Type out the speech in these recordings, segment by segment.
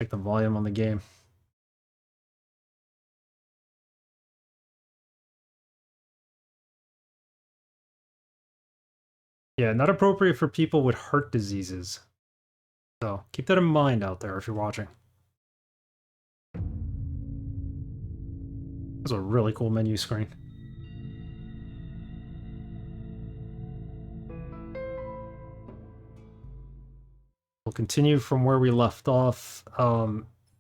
Check the volume on the game. Yeah, not appropriate for people with heart diseases. So keep that in mind out there if you're watching. It's a really cool menu screen. We'll continue from where we left off.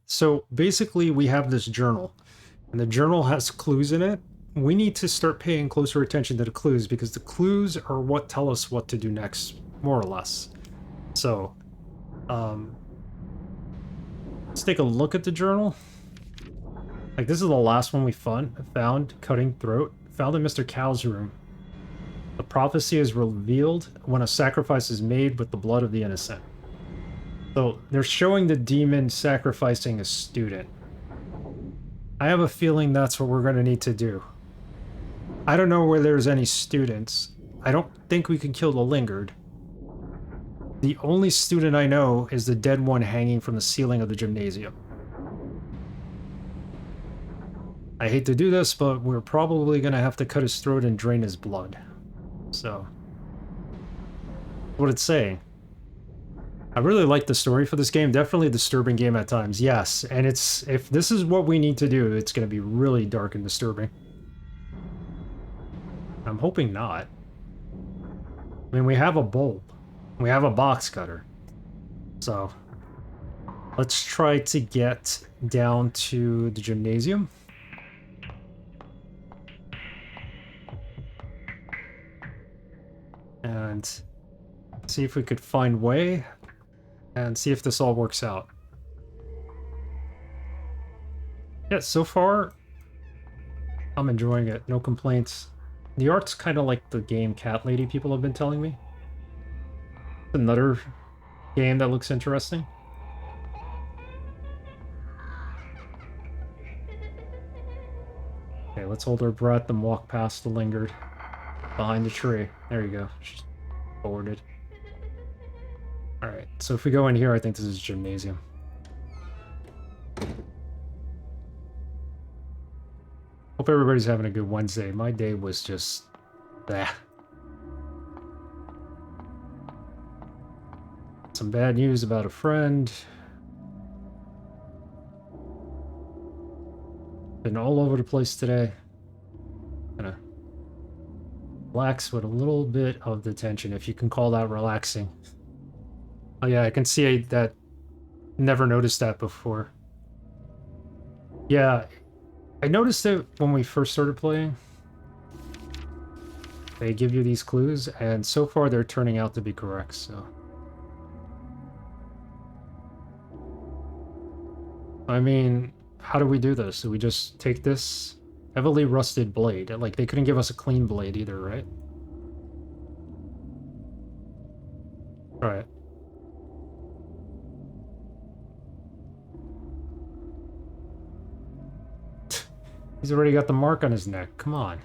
So basically, we have this journal, and the journal has clues in it. We need to start paying closer attention to the clues because the clues are what tell us what to do next, more or less. So, let's take a look at the journal. Like, this is the last one we found, cutting throat, found in Mr. Cow's room. The prophecy is revealed when a sacrifice is made with the blood of the innocent. So they're showing the demon sacrificing a student. I have a feeling that's what we're going to need to do. I don't know where there's any students. I don't think we can kill the lingered. The only student I know is the dead one hanging from the ceiling of the gymnasium. I hate to do this, but we're probably going to have to cut his throat and drain his blood. So, what it's saying. I really like the story for this game. Definitely a disturbing game at times, yes. And if this is what we need to do, it's going to be really dark and disturbing. I'm hoping not. I mean, we have a bulb. We have a box cutter. So, let's try to get down to the gymnasium. And see if we could find way. And see if this all works out. Yeah, so far, I'm enjoying it. No complaints. The art's kind of like the game Cat Lady people have been telling me. Another game that looks interesting. Okay, let's hold our breath and walk past the lingered. Behind the tree. There you go. She's forwarded. Alright, so if we go in here, I think this is gymnasium. Hope everybody's having a good Wednesday. My day was just... Some bad news about a friend. Been all over the place today. Gonna relax with a little bit of detention, if you can call that relaxing. Oh yeah, I can see that. Never noticed that before. Yeah, I noticed it when we first started playing. They give you these clues, and so far they're turning out to be correct, so... I mean, how do we do this? Do we just take this heavily rusted blade? Like, they couldn't give us a clean blade either, right? Alright. He's already got the mark on his neck. Come on.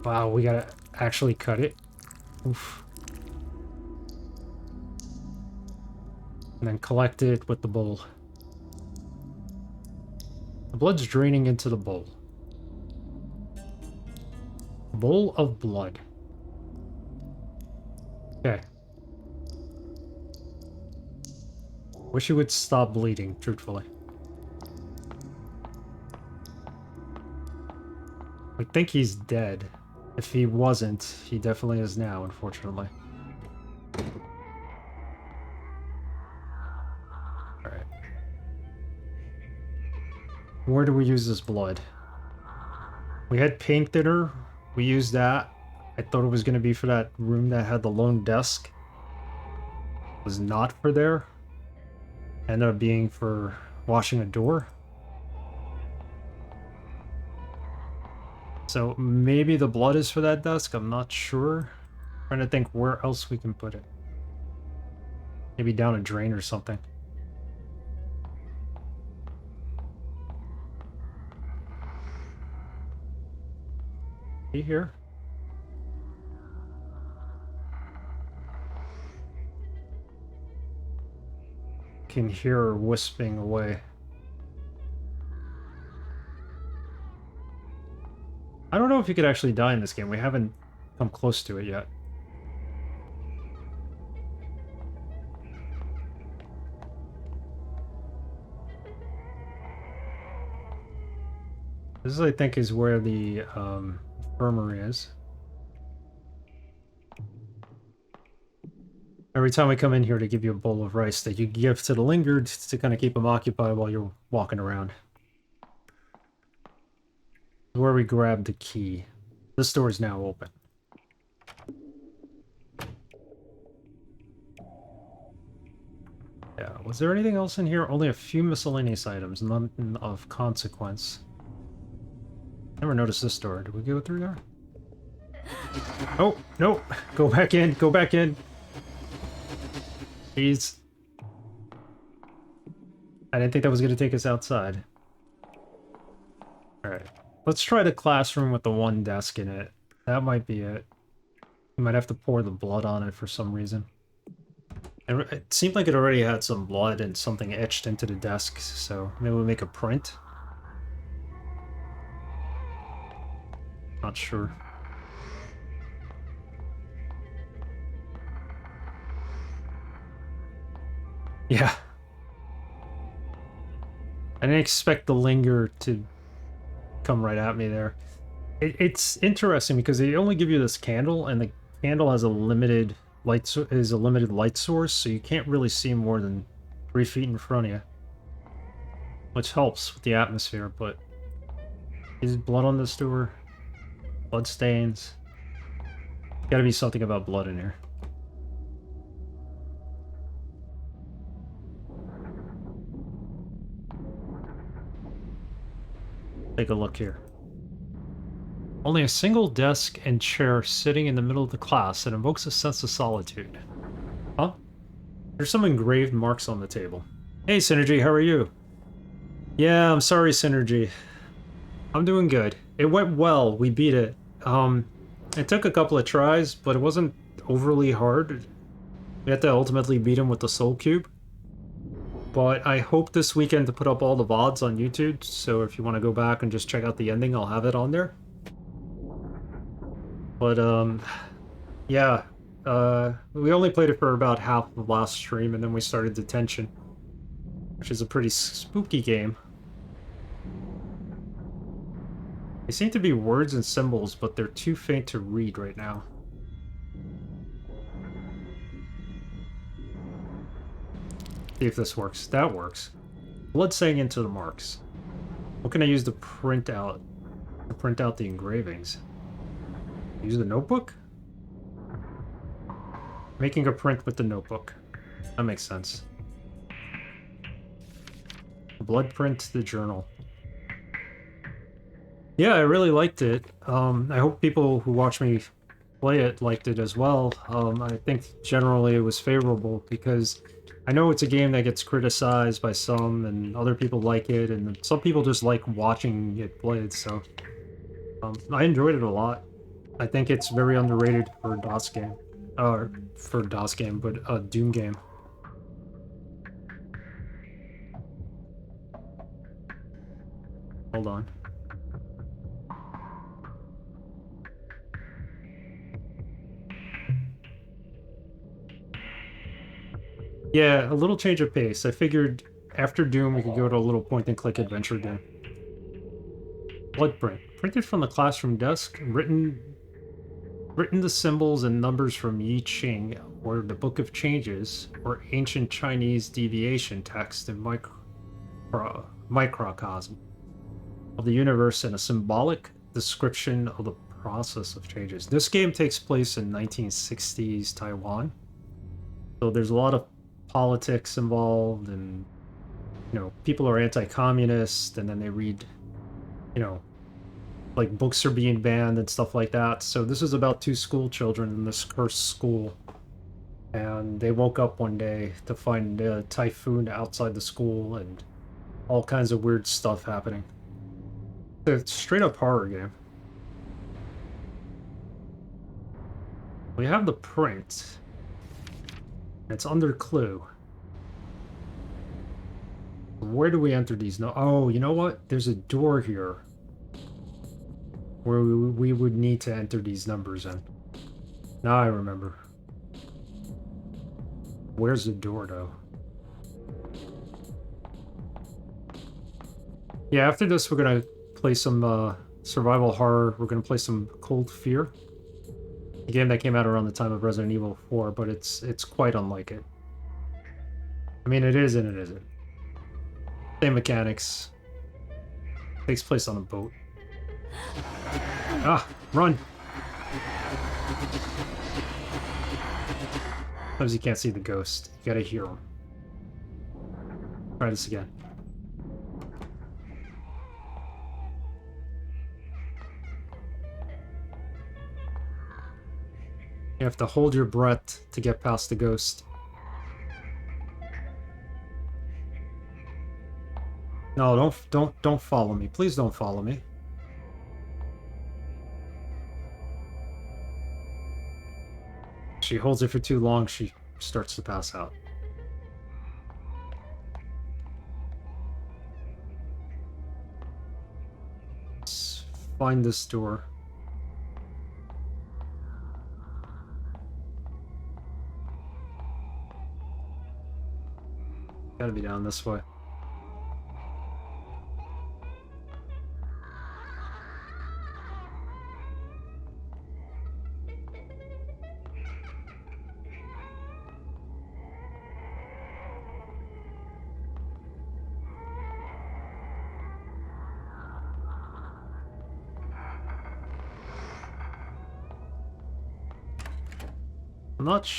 Wow, we gotta actually cut it. Oof. And then collect it with the bowl. The blood's draining into the bowl. Bowl of blood. Okay. Wish he would stop bleeding, truthfully. I think he's dead. If he wasn't, he definitely is now, unfortunately. Alright. Where do we use this blood? We had paint thinner. We used that. I thought it was going to be for that room that had the lone desk. It was not for there. Ended up being for washing a door. So maybe the blood is for that desk, I'm not sure. Trying to think where else we can put it. Maybe down a drain or something. Be here. can hear her wisping away. I don't know if you could actually die in this game. We haven't come close to it yet. This, I think, is where the infirmary is. Every time we come in here to give you a bowl of rice that you give to the lingered to kind of keep them occupied while you're walking around. Where we grab the key. This door is now open. Yeah, was there anything else in here? Only a few miscellaneous items, none of consequence. Never noticed this door. Did we go through there? Oh, no! Go back in, go back in! Jeez. I didn't think that was going to take us outside. Alright. Let's try the classroom with the one desk in it. That might be it. You might have to pour the blood on it for some reason. And it seemed like it already had some blood and something etched into the desk, so maybe we'll make a print. Not sure. Yeah. I didn't expect the linger to come right at me there. It's interesting because they only give you this candle, and the candle has a limited light source, so you can't really see more than 3 feet in front of you, which helps with the atmosphere. But is blood on this door? Blood stains. Got to be something about blood in here. Take a look here. Only a single desk and chair sitting in the middle of the class that invokes a sense of solitude. Huh? There's some engraved marks on the table. Hey, Synergy, how are you? Yeah, I'm sorry, Synergy. I'm doing good. It went well. We beat it. It took a couple of tries, but it wasn't overly hard. We had to ultimately beat him with the Soul Cube. But I hope this weekend to put up all the VODs on YouTube, so if you want to go back and just check out the ending, I'll have it on there. But, yeah. We only played it for about half the last stream, and then we started Detention, which is a pretty spooky game. They seem to be words and symbols, but they're too faint to read right now. See if this works. That works. Blood saying into the marks. What can I use to print out the engravings? Use the notebook? Making a print with the notebook. That makes sense. Blood print the journal. Yeah, I really liked it. I hope people who watch me play it liked it as well. I think generally it was favorable because I know it's a game that gets criticized by some and other people like it, and some people just like watching it played, so I enjoyed it a lot. I think it's very underrated for a DOS game. Or for a DOS game, but a Doom game. Hold on. Yeah, a little change of pace. I figured after Doom we could go to a little point-and-click adventure game. Blood print. Printed from the classroom desk, written the symbols and numbers from Yi Ching, or the Book of Changes, or ancient Chinese deviation text in microcosm of the universe and a symbolic description of the process of changes. This game takes place in 1960s Taiwan, so there's a lot of politics involved, and you know, people are anti-communist, and then they read, you know, like books are being banned and stuff like that. So this is about 2 school children in this cursed school, and they woke up one day to find a typhoon outside the school and all kinds of weird stuff happening. It's a straight up horror game. We have the print. It's under clue. Where do we enter these? No. Oh, you know what? There's a door here where we would need to enter these numbers in. Now I remember. Where's the door, though? Yeah, after this, we're gonna play some survival horror. We're gonna play some Cold Fear, a game that came out around the time of Resident Evil 4, but it's quite unlike it. I mean, it is and it isn't. Same mechanics. Takes place on a boat. Ah, run! Sometimes you can't see the ghost. You gotta hear him. Try this again. You have to hold your breath to get past the ghost. No, don't follow me. Please don't follow me. She holds it for too long, she starts to pass out. Let's find this door. Gotta be down this way. I'm not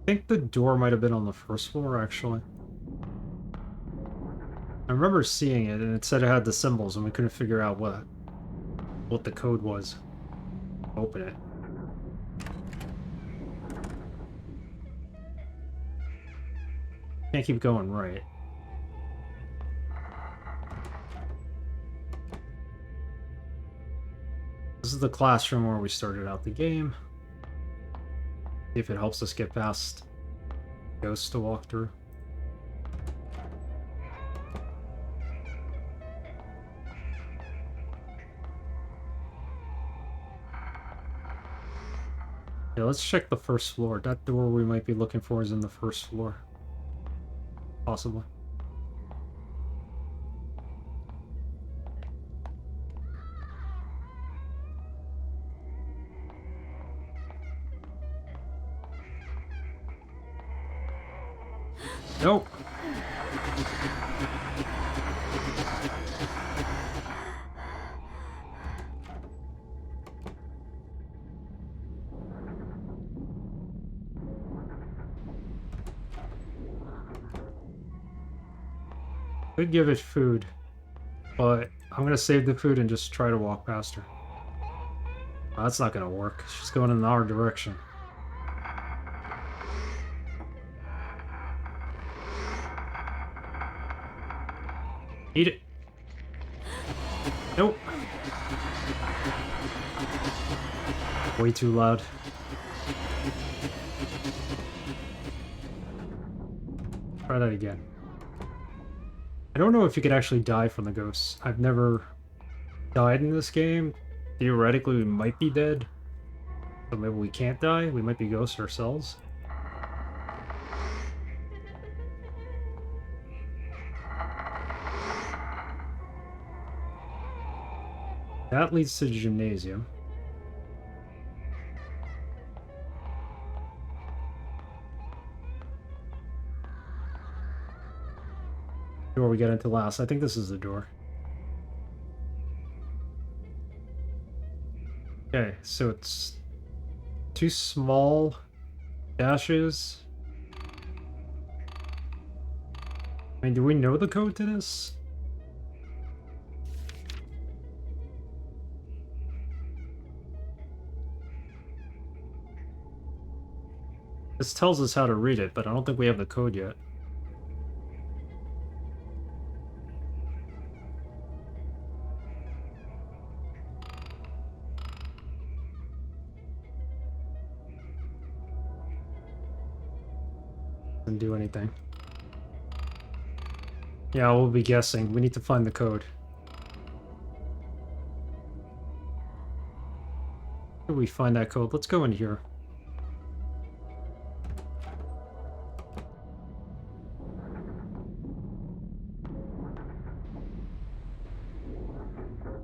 I think the door might have been on the first floor, actually. I remember seeing it, and it said it had the symbols, and we couldn't figure out what the code was. Open it. Can't keep going right. This is the classroom where we started out the game. See if it helps us get past ghosts to walk through. Yeah, let's check the first floor. That door we might be looking for is in the first floor. Possibly. Nope. Could give it food, but I'm gonna save the food and just try to walk past her. Oh, that's not gonna work. She's going in our direction. Eat it. Nope. Way too loud. Try that again. I don't know if you could actually die from the ghosts. I've never died in this game. Theoretically, we might be dead. So maybe we can't die. We might be ghosts ourselves. That leads to the gymnasium. Door we get into last. I think this is the door. Okay, so it's 2 small dashes. I mean, do we know the code to this? This tells us how to read it, but I don't think we have the code yet. Doesn't do anything. Yeah, we'll be guessing. We need to find the code. Where do we find that code? Let's go in here.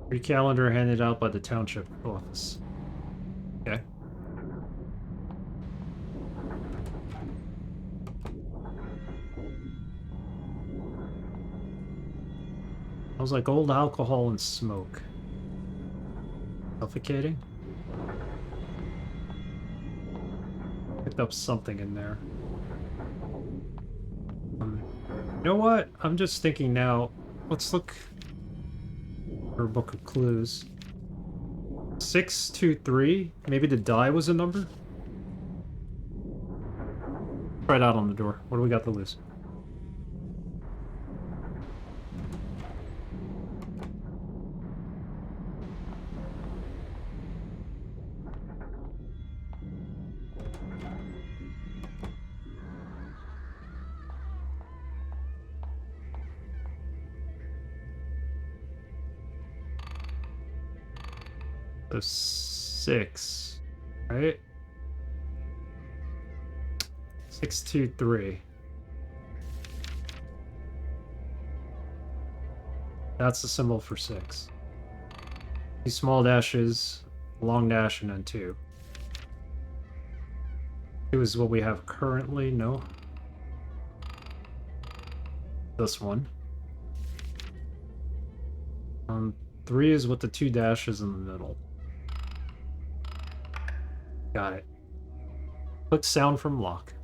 Free calendar handed out by the township office. Okay. Smells like old alcohol and smoke. Suffocating? Picked up something in there. You know what? I'm just thinking now. Let's look for a book of clues. 623? Maybe the die was a number? Right out on the door. What do we got to lose? So 6, right? 623. That's the symbol for 6. 2 small dashes, long dash, and then 2. 2 is what we have currently, no? This one. 3 is with the 2 dashes in the middle. Got it. Click sound from lock.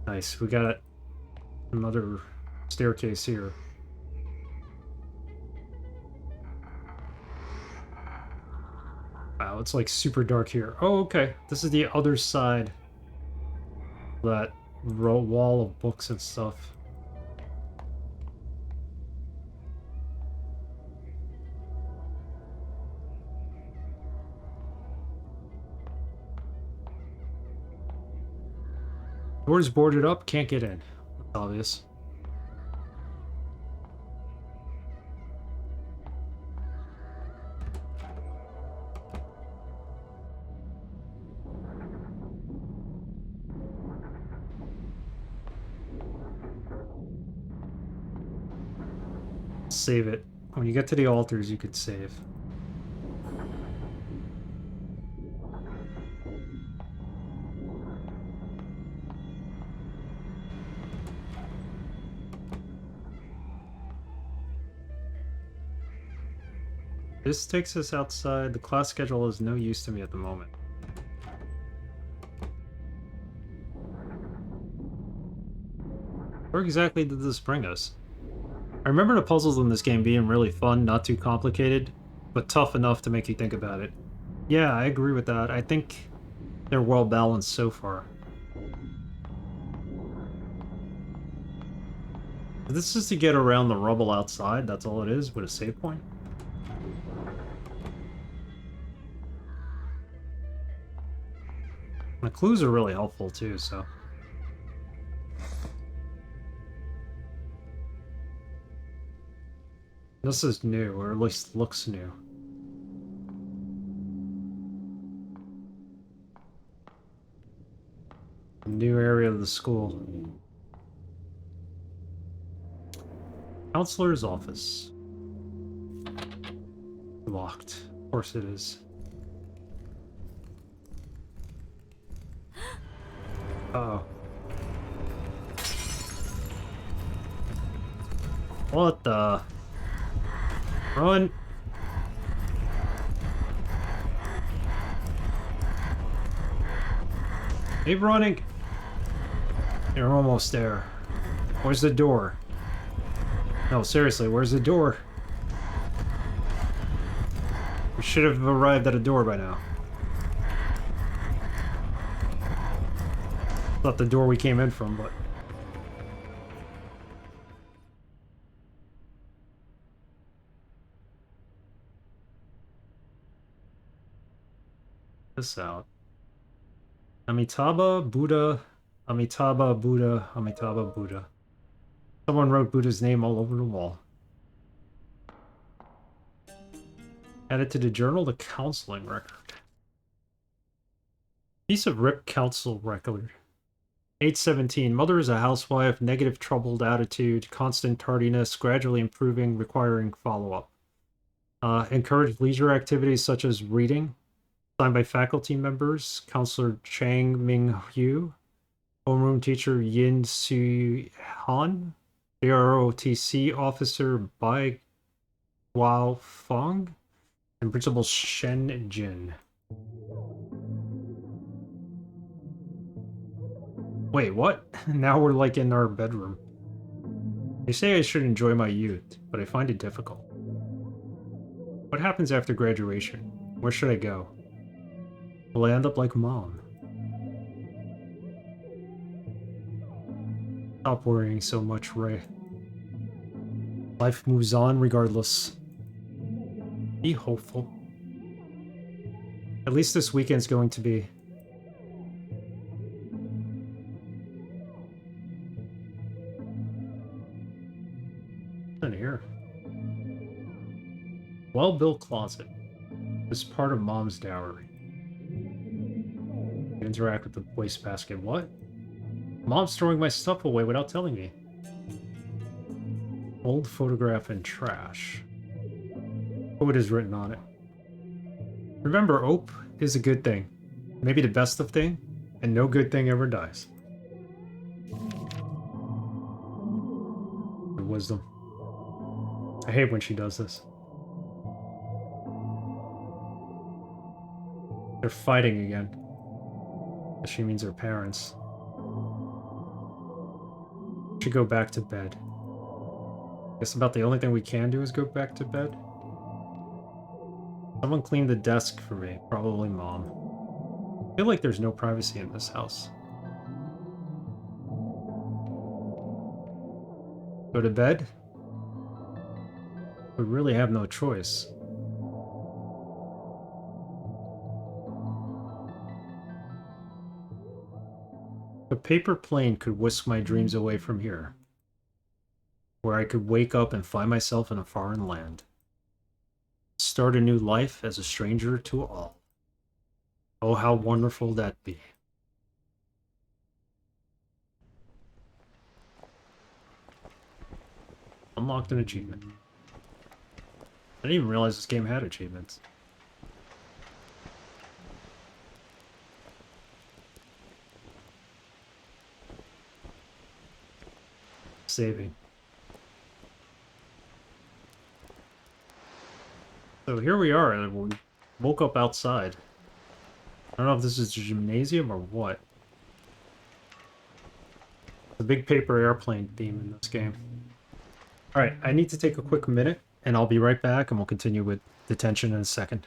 Nice, we got another staircase here. Wow, it's like super dark here. Oh, okay. This is the other side of that wall of books and stuff. Door's boarded up, can't get in. That's obvious. Save it. When you get to the altars, you could save. This takes us outside. The class schedule is no use to me at the moment. Where exactly did this bring us? I remember the puzzles in this game being really fun, not too complicated, but tough enough to make you think about it. Yeah, I agree with that. I think they're well balanced so far. This is to get around the rubble outside, that's all it is, with a save point. The clues are really helpful too, so. This is new, or at least looks new. A new area of the school. Counselor's office. Locked. Of course it is. Uh-oh. What the? Run! Keep running! You're almost there. Where's the door? No, seriously, where's the door? We should have arrived at a door by now. Not the door we came in from, but... this out. Amitabha Buddha Amitabha Buddha, Amitabha Buddha. Someone wrote Buddha's name all over the wall. Added to the journal, the counseling record. Piece of ripped council record. 817. Mother is a housewife, negative troubled attitude, constant tardiness, gradually improving, requiring follow-up. Encourage leisure activities such as reading. Signed by faculty members, Counselor Chang Ming-Hu, homeroom teacher Yin Su-han, ROTC officer Bai Guo Fong, and principal Shen Jin. Wait, what? Now we're like in our bedroom. They say I should enjoy my youth, but I find it difficult. What happens after graduation? Where should I go? Will I end up like Mom? Stop worrying so much, Ray. Life moves on regardless. Be hopeful. At least this weekend's going to be. What's in here? Well-built closet. This is part of Mom's dowry. Interact with the wastebasket. What? Mom's throwing my stuff away without telling me. Old photograph and trash. What is written on it? Remember, hope is a good thing. Maybe the best of thing, and no good thing ever dies. Good wisdom. I hate when she does this. They're fighting again. She means her parents. Should go back to bed. Guess about the only thing we can do is go back to bed. Someone cleaned the desk for me. Probably Mom. I feel like there's no privacy in this house. Go to bed? We really have no choice. A paper plane could whisk my dreams away from here, where I could wake up and find myself in a foreign land. Start a new life as a stranger to all. Oh, how wonderful that'd be. Unlocked an achievement. I didn't even realize this game had achievements. Saving. So here we are. We woke up outside. I don't know if this is a gymnasium or what. The big paper airplane theme in this game. Alright, I need to take a quick minute, and I'll be right back, and we'll continue with Detention in a second.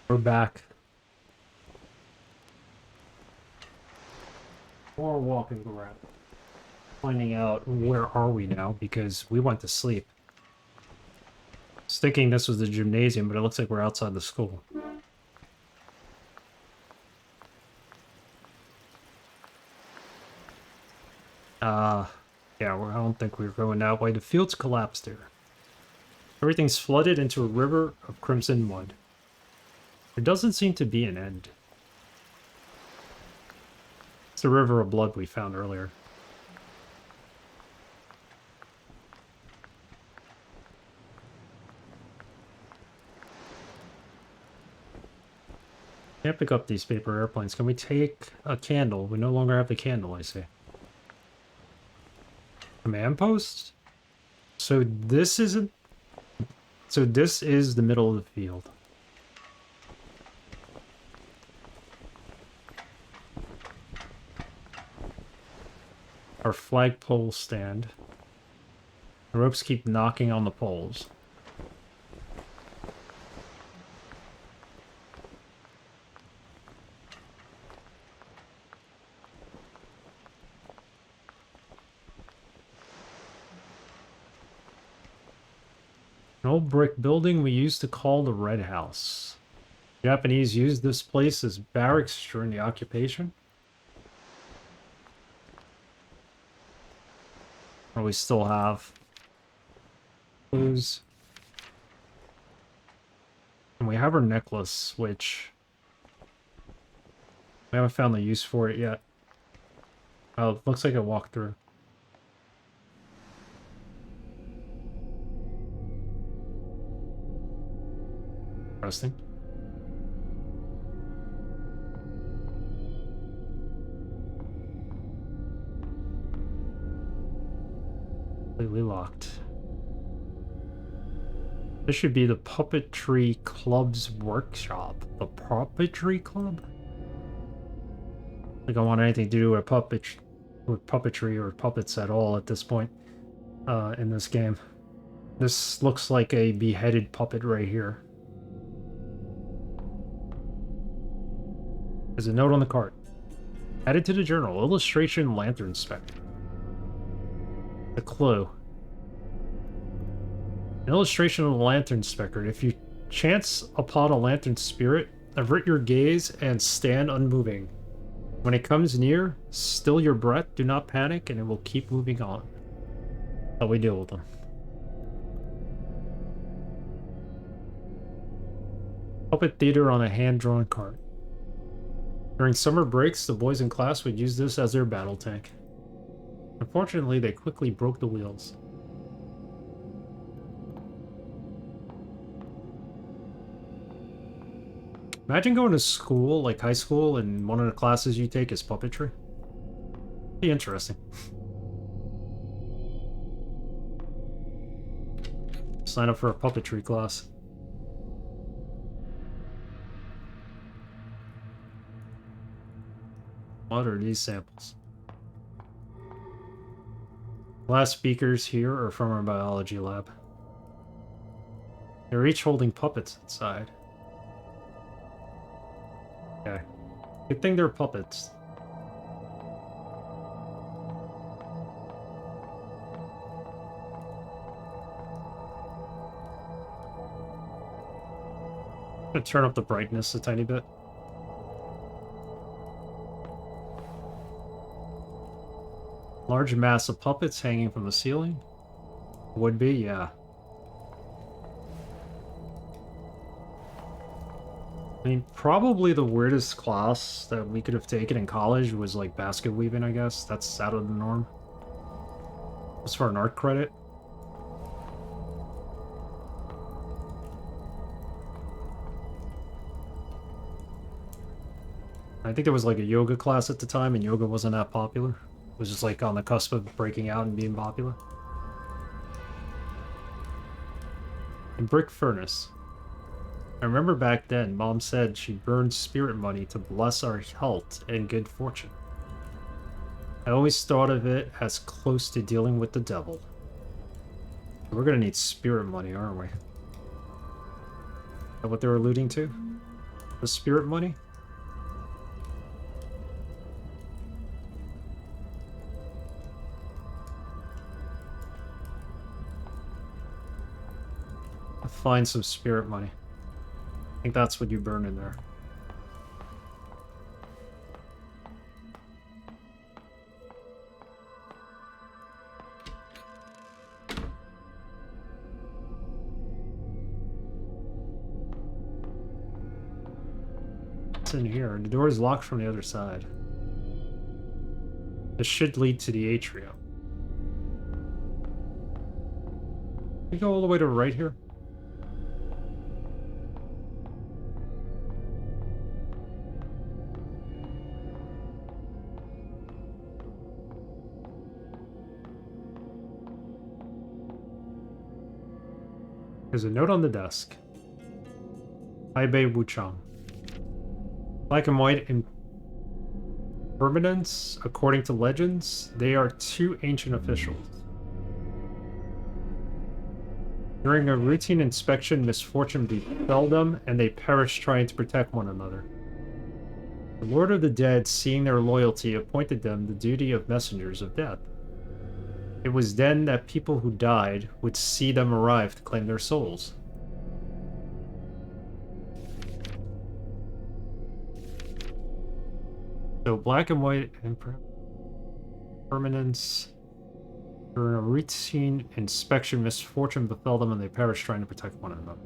We're back. More walking around. Finding out where are we now, because we went to sleep. I was thinking this was the gymnasium, but it looks like we're outside the school. Yeah, I don't think we're going that way. The field's collapsed here. Everything's flooded into a river of crimson mud. There doesn't seem to be an end. It's the river of blood we found earlier. Can't pick up these paper airplanes. Can we take a candle? We no longer have the candle, I see. Command post? So this isn't... So this is the middle of the field. Our flagpole stand. The ropes keep knocking on the poles. An old brick building we used to call the Red House. The Japanese used this place as barracks during the occupation. Or we still have clues. And we have our necklace, which we haven't found the use for it yet. Oh, it looks like it walked through. Interesting. Completely locked. This should be the Puppetry Club's workshop. The Puppetry Club? I don't want anything to do with puppetry or puppets at all at this point in this game. This looks like a beheaded puppet right here. There's a note on the cart. Added to the journal. Illustration Lantern Spectre. A clue. An illustration of the Lantern Spectre. If you chance upon a lantern spirit, avert your gaze and stand unmoving. When it comes near, still your breath, do not panic, and it will keep moving on. How we deal with them. Puppet theater on a hand-drawn cart. During summer breaks, the boys in class would use this as their battle tank. Unfortunately, they quickly broke the wheels. Imagine going to school, like high school, and one of the classes you take is puppetry. Be interesting. Sign up for a puppetry class. What are these samples? Glass speakers here are from our biology lab. They're each holding puppets inside. Okay. Good thing they're puppets. I'm gonna turn up the brightness a tiny bit. Large mass of puppets hanging from the ceiling? Would be, yeah. I mean, probably the weirdest class that we could have taken in college was like basket weaving, I guess. That's out of the norm. As for an art credit. I think there was like a yoga class at the time, and yoga wasn't that popular. It was just like on the cusp of breaking out and being popular. And brick furnace. I remember back then, Mom said she burned spirit money to bless our health and good fortune. I always thought of it as close to dealing with the devil. We're gonna need spirit money, aren't we? Is that what they were alluding to? The spirit money? I'll find some spirit money. I think that's what you burn in there. What's in here? The door is locked from the other side. This should lead to the atrium. Can we go all the way to right here? There's a note on the desk. Taibei Wuchang. Black and white impermanence, according to legends, they are two ancient officials. During a routine inspection, misfortune befell them, and they perished trying to protect one another. The Lord of the Dead, seeing their loyalty, appointed them the duty of messengers of death. It was then that people who died would see them arrive to claim their souls. So black and white impermanence. During a routine inspection, misfortune befell them and they perished trying to protect one another.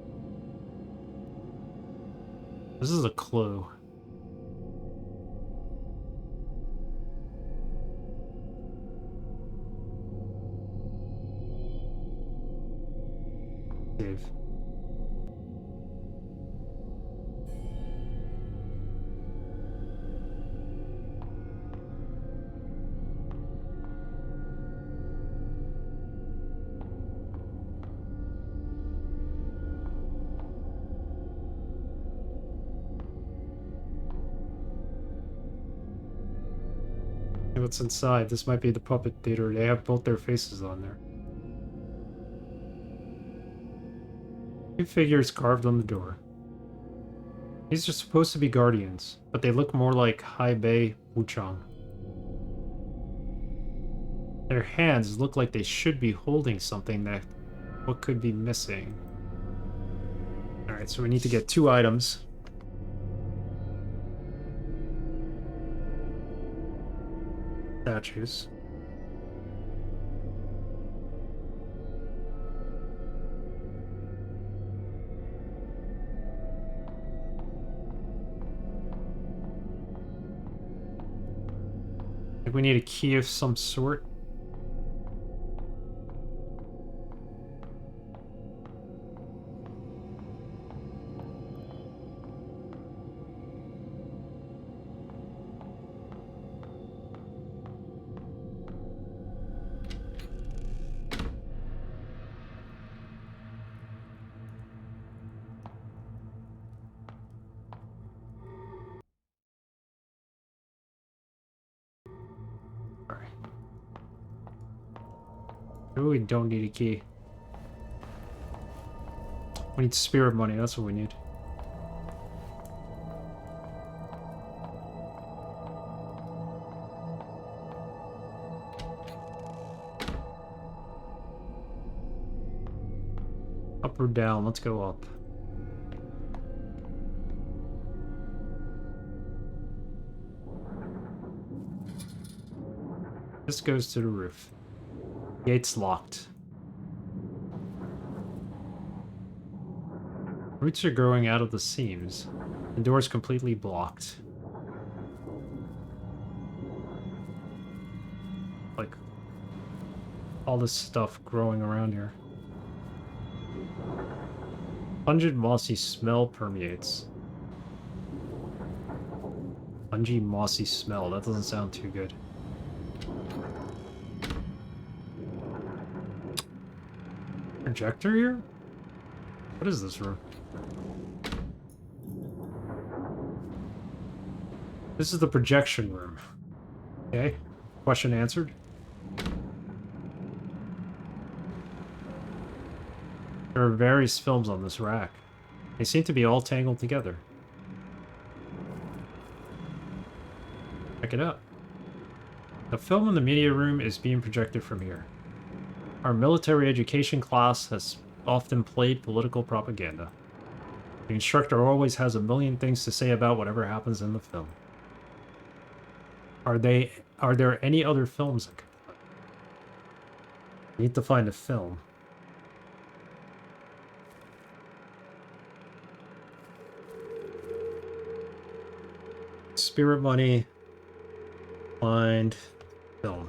This is a clue. Save. What's inside? This might be the puppet theater. They have both their faces on there. Two figures carved on the door. These are supposed to be guardians, but they look more like Taibei Wuchang. Their hands look like they should be holding something that what could be missing. Alright, so we need to get 2 items. Statues. I think we need a key of some sort. Maybe we don't need a key. We need spirit money, that's what we need. Up or down? Let's go up. This goes to the roof. Gate's locked. Roots are growing out of the seams. The door's completely blocked. Like, all this stuff growing around here. Pungent mossy smell permeates. Pungent mossy smell, that doesn't sound too good. Projector here? What is this room? This is the projection room. Okay, question answered. There are various films on this rack. They seem to be all tangled together. check it out. The film in the media room is being projected from here. Our military education class has often played political propaganda. The instructor always has a million things to say about whatever happens in the film. Are there any other films? I need to find a film. Spirit money. Find film.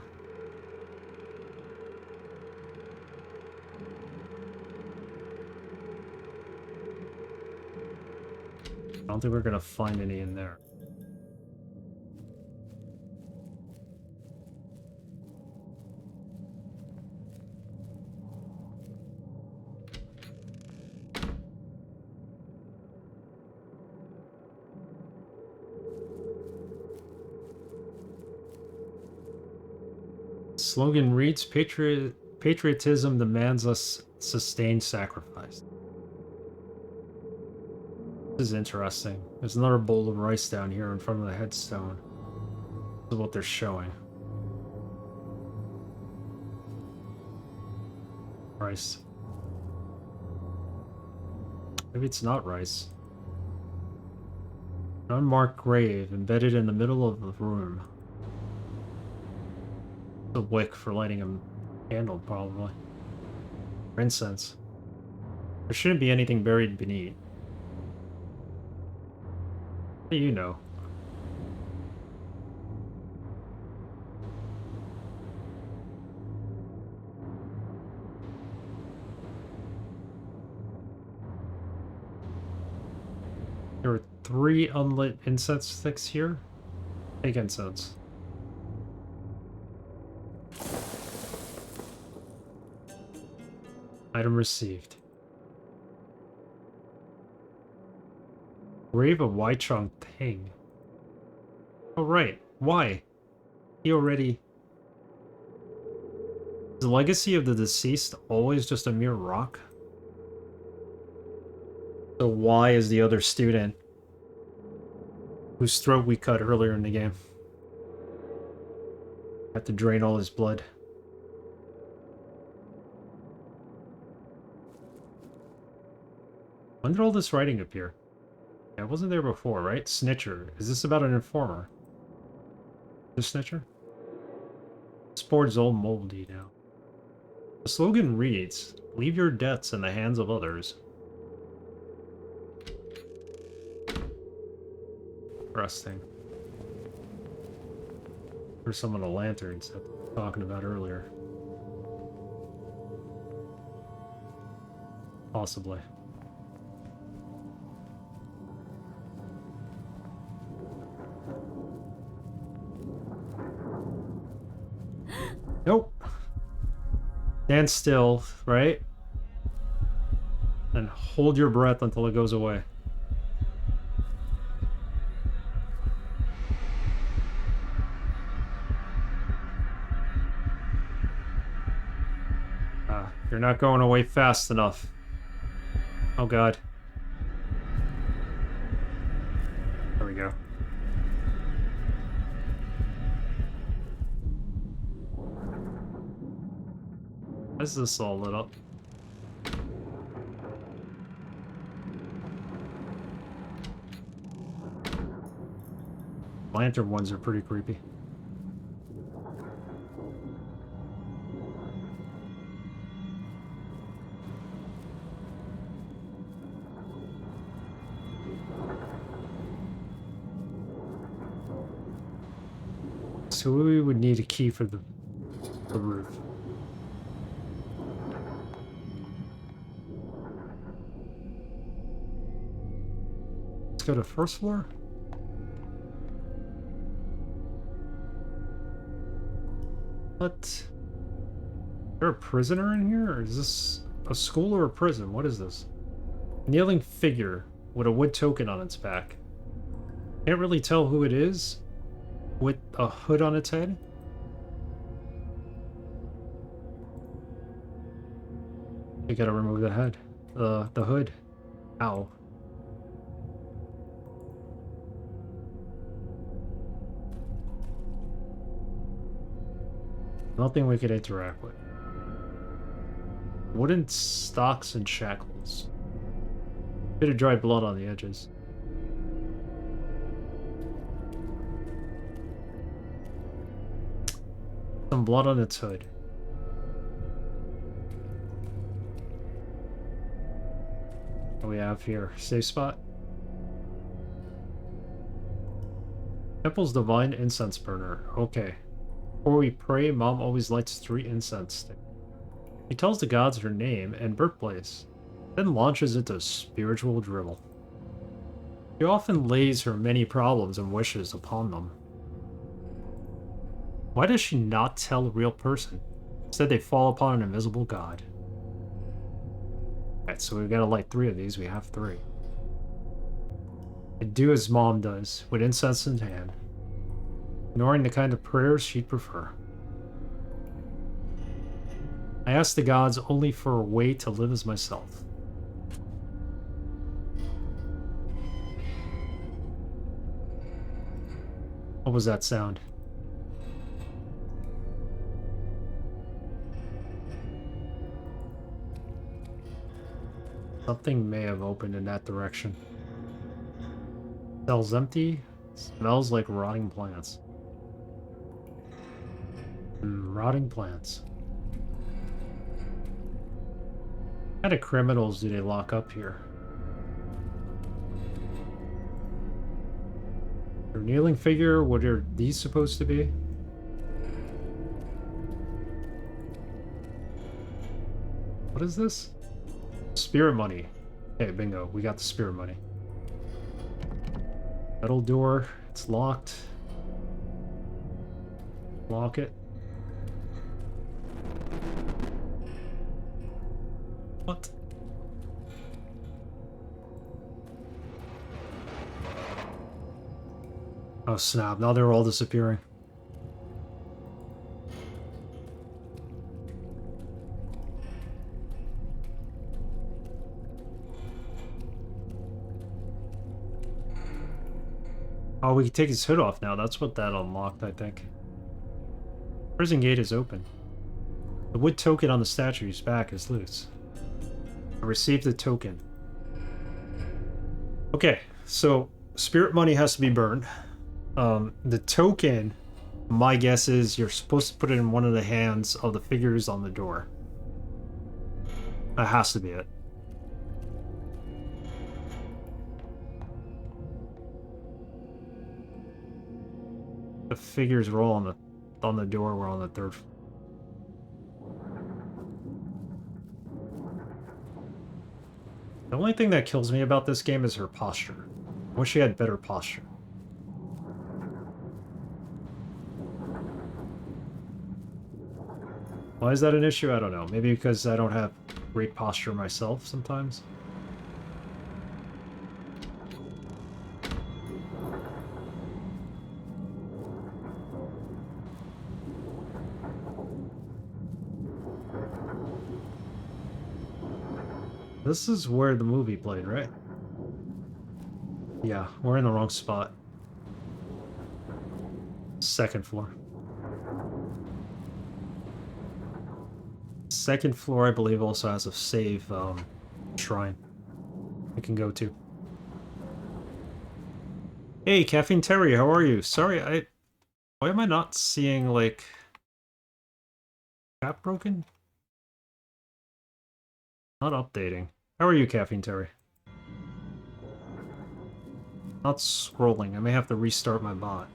I don't think we're gonna find any in there. Slogan reads, patriotism demands us sustained sacrifice. This is interesting. There's another bowl of rice down here in front of the headstone. This is what they're showing. Rice. Maybe it's not rice. An unmarked grave embedded in the middle of the room. A wick for lighting a candle, probably. Or incense. There shouldn't be anything buried beneath. What do you know? There are 3 unlit incense sticks here. Take incense. Item received. Grave of Wai Chong Ting. Oh right, why? He already... Is the legacy of the deceased always just a mere rock? So why is the other student whose throat we cut earlier in the game? Had to drain all his blood. When did all this writing appear? Yeah, it wasn't there before, right? Snitcher. Is this about an informer? The snitcher? This board's all moldy now. The slogan reads, leave your debts in the hands of others. Interesting. There's some of the lanterns that we were talking about earlier. Possibly. Nope. Stand still, right? And hold your breath until it goes away. You're not going away fast enough. Oh god. There we go. Why is this all lit up? Lantern ones are pretty creepy. So we would need a key for the roof. Let's go to first floor. What? Is there a prisoner in here? Or is this a school or a prison? What is this? A kneeling figure with a wood token on its back. Can't really tell who it is. With a hood on its head? You gotta remove the head. The hood. Ow. Nothing we could interact with. Wooden stocks and shackles. Bit of dry blood on the edges. Some blood on its hood. What do we have here? Safe spot? Temple's divine incense burner. Okay. Before we pray, Mom always lights 3 incense sticks. She tells the gods her name and birthplace, then launches into spiritual dribble. She often lays her many problems and wishes upon them. Why does she not tell a real person? Instead, they fall upon an invisible god. Alright, so we've got to light 3 of these. We have 3. And do as Mom does, with incense in hand, ignoring the kind of prayers she'd prefer. I ask the gods only for a way to live as myself. What was that sound? Something may have opened in that direction. Cell's empty. Smells like rotting plants. Rotting plants. What kind of criminals do they lock up here? Their kneeling figure, what are these supposed to be? What is this? Spirit money. Okay, bingo. We got the spirit money. Metal door. It's locked. Lock it. What? Oh snap, now they're all disappearing. Oh, we can take his hood off now. That's what that unlocked, I think. Prison gate is open. The wood token on the statue's back is loose. I received the token. Okay, so spirit money has to be burned. The token, my guess is you're supposed to put it in one of the hands of the figures on the door. That has to be it. The figures were all on the door. We're on the 3rd floor. The only thing that kills me about this game is her posture. I wish she had better posture. Why is that an issue? I don't know. Maybe because I don't have great posture myself sometimes. This is where the movie played, right? Yeah, we're in the wrong spot. 2nd floor. 2nd floor, I believe, also has a save shrine I can go to. Hey, Caffeine Terry, how are you? Sorry, why am I not seeing, like... Chat broken? Not updating. How are you, Caffeine Terry? Not scrolling. I may have to restart my bot.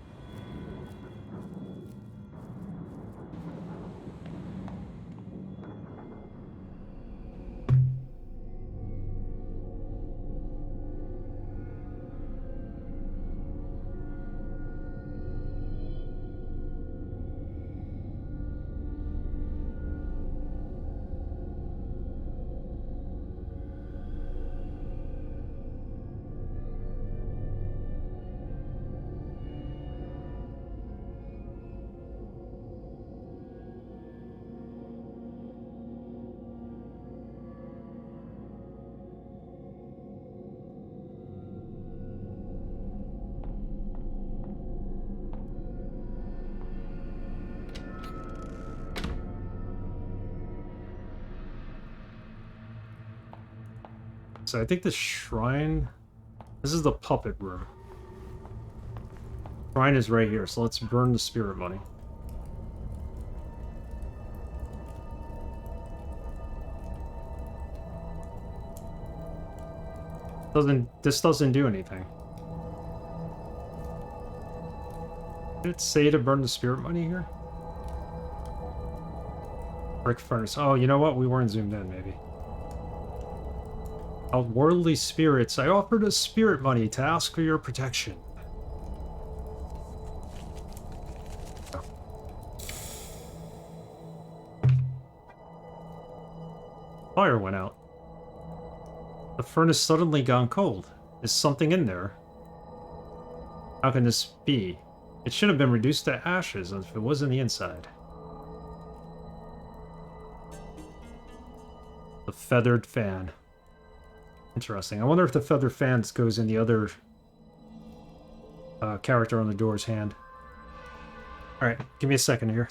So I think the shrine... This is the puppet room. Shrine is right here, so let's burn the spirit money. This doesn't do anything. Did it say to burn the spirit money here? Brick furnace. Oh, you know what? We weren't zoomed in, maybe. Outworldly spirits, I offered a spirit money to ask for your protection. Oh. Fire went out. The furnace suddenly gone cold. Is something in there? How can this be? It should have been reduced to ashes if it was in the inside. The feathered fan. Interesting. I wonder if the feathered fan goes in the other character on the door's hand. Alright, give me a second here.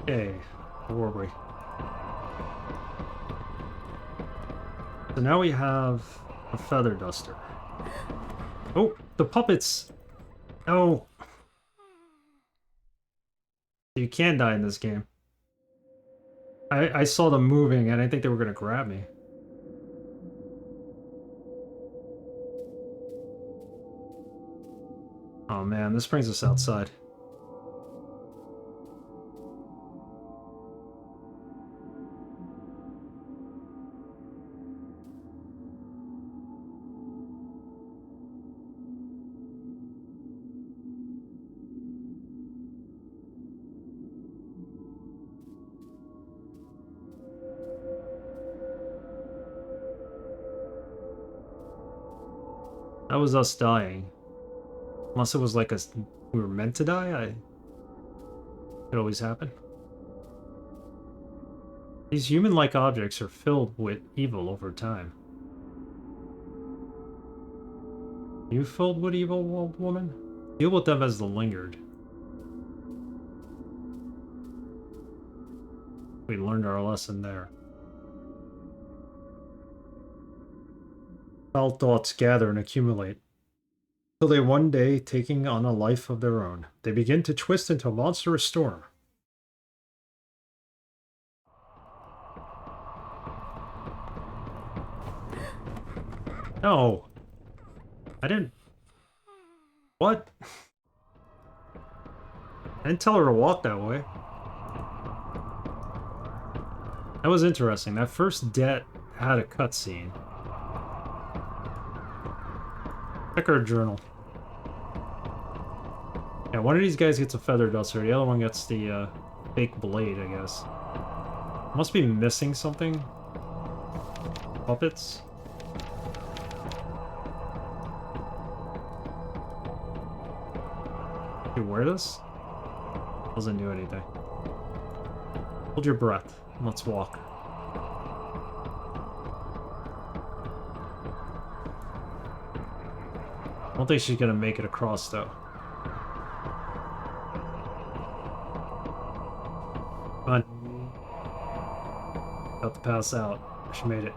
Okay, where were we? So now we have a feather duster. Oh, the puppets! No! You can die in this game. I saw them moving and I think they were gonna grab me. Oh man, this brings us outside. That was us dying. Unless it was like we were meant to die, It always happen. These human-like objects are filled with evil over time. You filled with evil, old woman? Deal with them as the lingered. We learned our lesson there. Foul thoughts gather and accumulate, till they one day, taking on a life of their own, they begin to twist into a monstrous storm. No. I didn't... What? I didn't tell her to walk that way. That was interesting. That first debt had a cutscene. Check our journal. Yeah, one of these guys gets a feather duster. The other one gets the fake blade, I guess. Must be missing something. Puppets. You wear this? Doesn't do anything. Hold your breath. Let's walk. I don't think she's gonna make it across, though. Come on. About to pass out. She made it.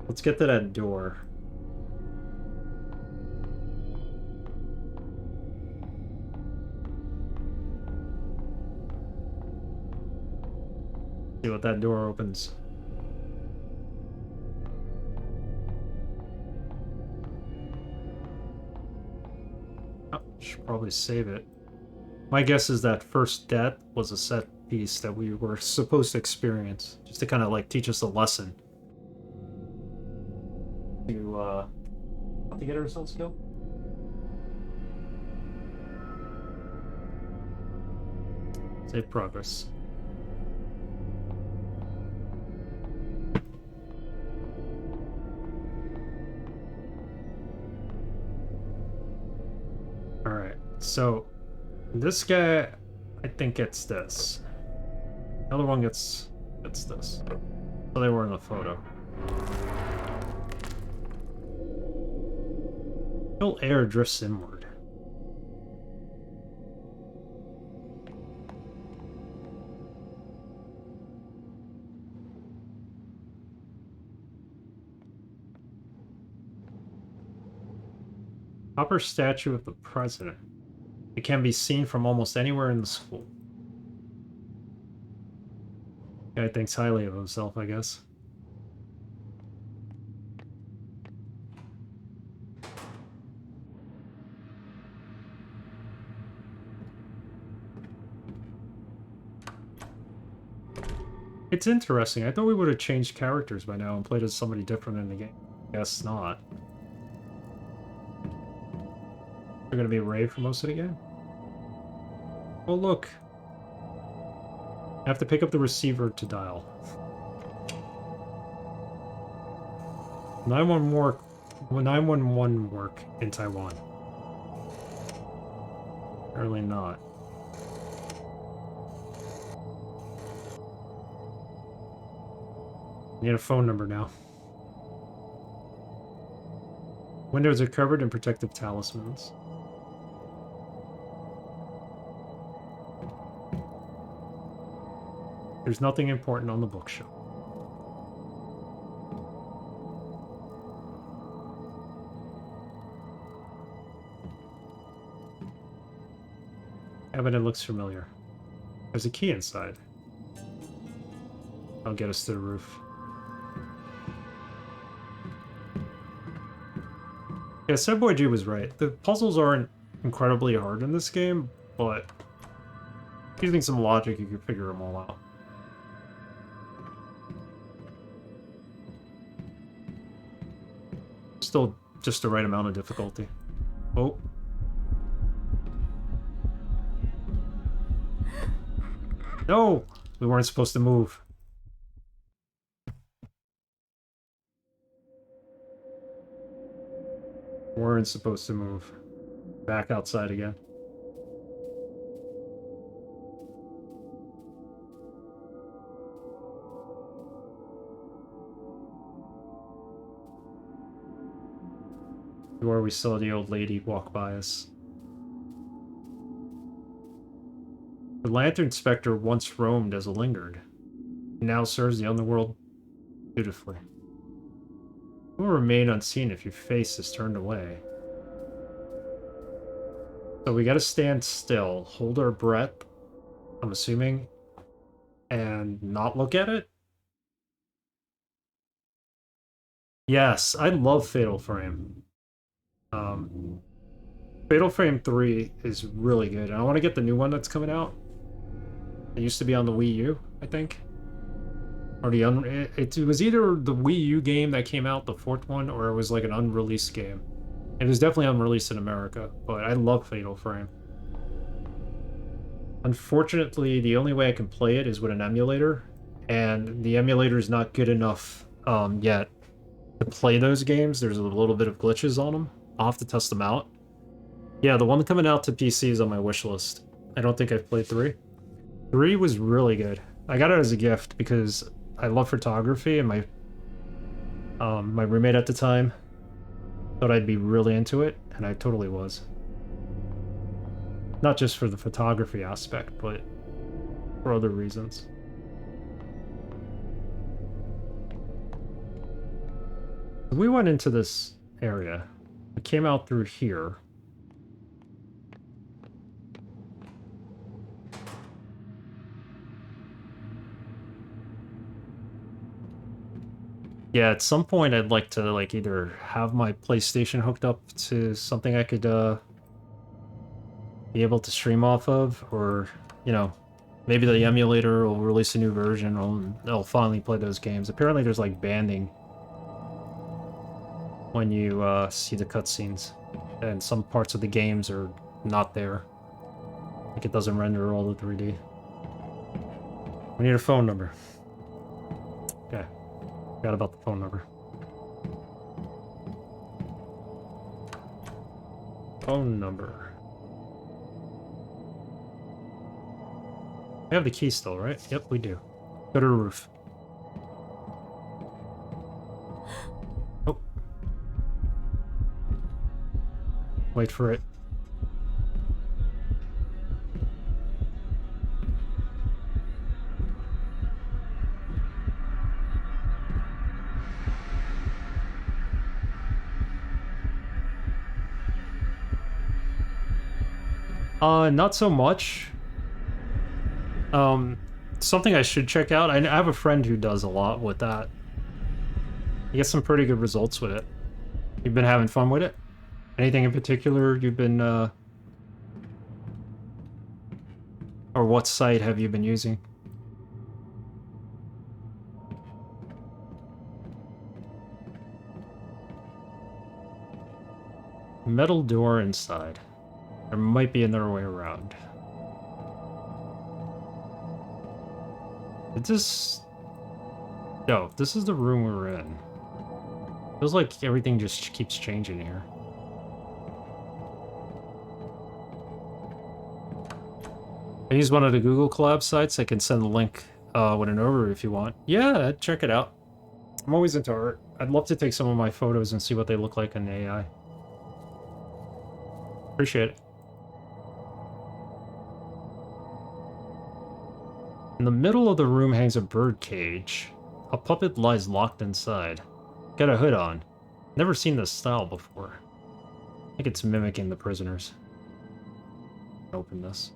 Let's get to that door. See what that door opens. Oh, should probably save it. My guess is that first death was a set piece that we were supposed to experience, just to kind of like teach us a lesson. To get ourselves killed. Save progress. Alright, so this guy, I think gets this. The other one gets this. So they were in the photo. Chill air drifts inward. Copper statue of the president. It can be seen from almost anywhere in the school. Guy thinks highly of himself, I guess. It's interesting. I thought we would have changed characters by now and played as somebody different in the game. Guess not. They're gonna be Ray for most of the game? Oh, look. I have to pick up the receiver to dial. 911 work in Taiwan. Apparently not. Need a phone number now. Windows are covered in protective talismans. There's nothing important on the bookshelf. Cabinet looks familiar. There's a key inside. I'll get us to the roof. Yeah, Subboy G was right. The puzzles aren't incredibly hard in this game, but using some logic, you can figure them all out. Still just the right amount of difficulty. Oh. No! We weren't supposed to move. Weren't supposed to move. Back outside again. Where we saw the old lady walk by us. The Lantern Spectre once roamed as a lingered. He now serves the underworld dutifully. You will remain unseen if your face is turned away. So we gotta stand still, hold our breath, I'm assuming, and not look at it? Yes, I love Fatal Frame. Fatal Frame 3 is really good, and I want to get the new one that's coming out. It used to be on the Wii U, I think. Or it was either the Wii U game that came out, the fourth one, or it was like an unreleased game. It was definitely unreleased in America, but I love Fatal Frame. Unfortunately, the only way I can play it is with an emulator, and the emulator is not good enough yet to play those games. There's a little bit of glitches on them. I'll have to test them out. Yeah, the one coming out to PC is on my wish list. I don't think I've played 3. 3 was really good. I got it as a gift because I love photography, and my roommate at the time thought I'd be really into it, and I totally was. Not just for the photography aspect, but for other reasons. We went into this area. We came out through here. Yeah, at some point I'd like to like either have my PlayStation hooked up to something I could be able to stream off of, or, you know, maybe the emulator will release a new version and I'll finally play those games. Apparently there's like banding when you see the cutscenes, and some parts of the games are not there. Like it doesn't render all the 3D. We need a phone number. Okay. Forgot about the phone number. Phone number. We have the key still, right? Yep, we do. Go to the roof. Oh. Wait for it. Not so much. Something I should check out. I have a friend who does a lot with that. He gets some pretty good results with it. You've been having fun with it? Anything in particular you've been, or what site have you been using? Metal door inside. There might be another way around. Is this... No, this is the room we're in. Feels like everything just keeps changing here. I use one of the Google Collab sites. I can send the link with an overview if you want. Yeah, check it out. I'm always into art. I'd love to take some of my photos and see what they look like in AI. Appreciate it. In the middle of the room hangs a bird cage. A puppet lies locked inside. Got a hood on. Never seen this style before. I think it's mimicking the prisoners. Open this.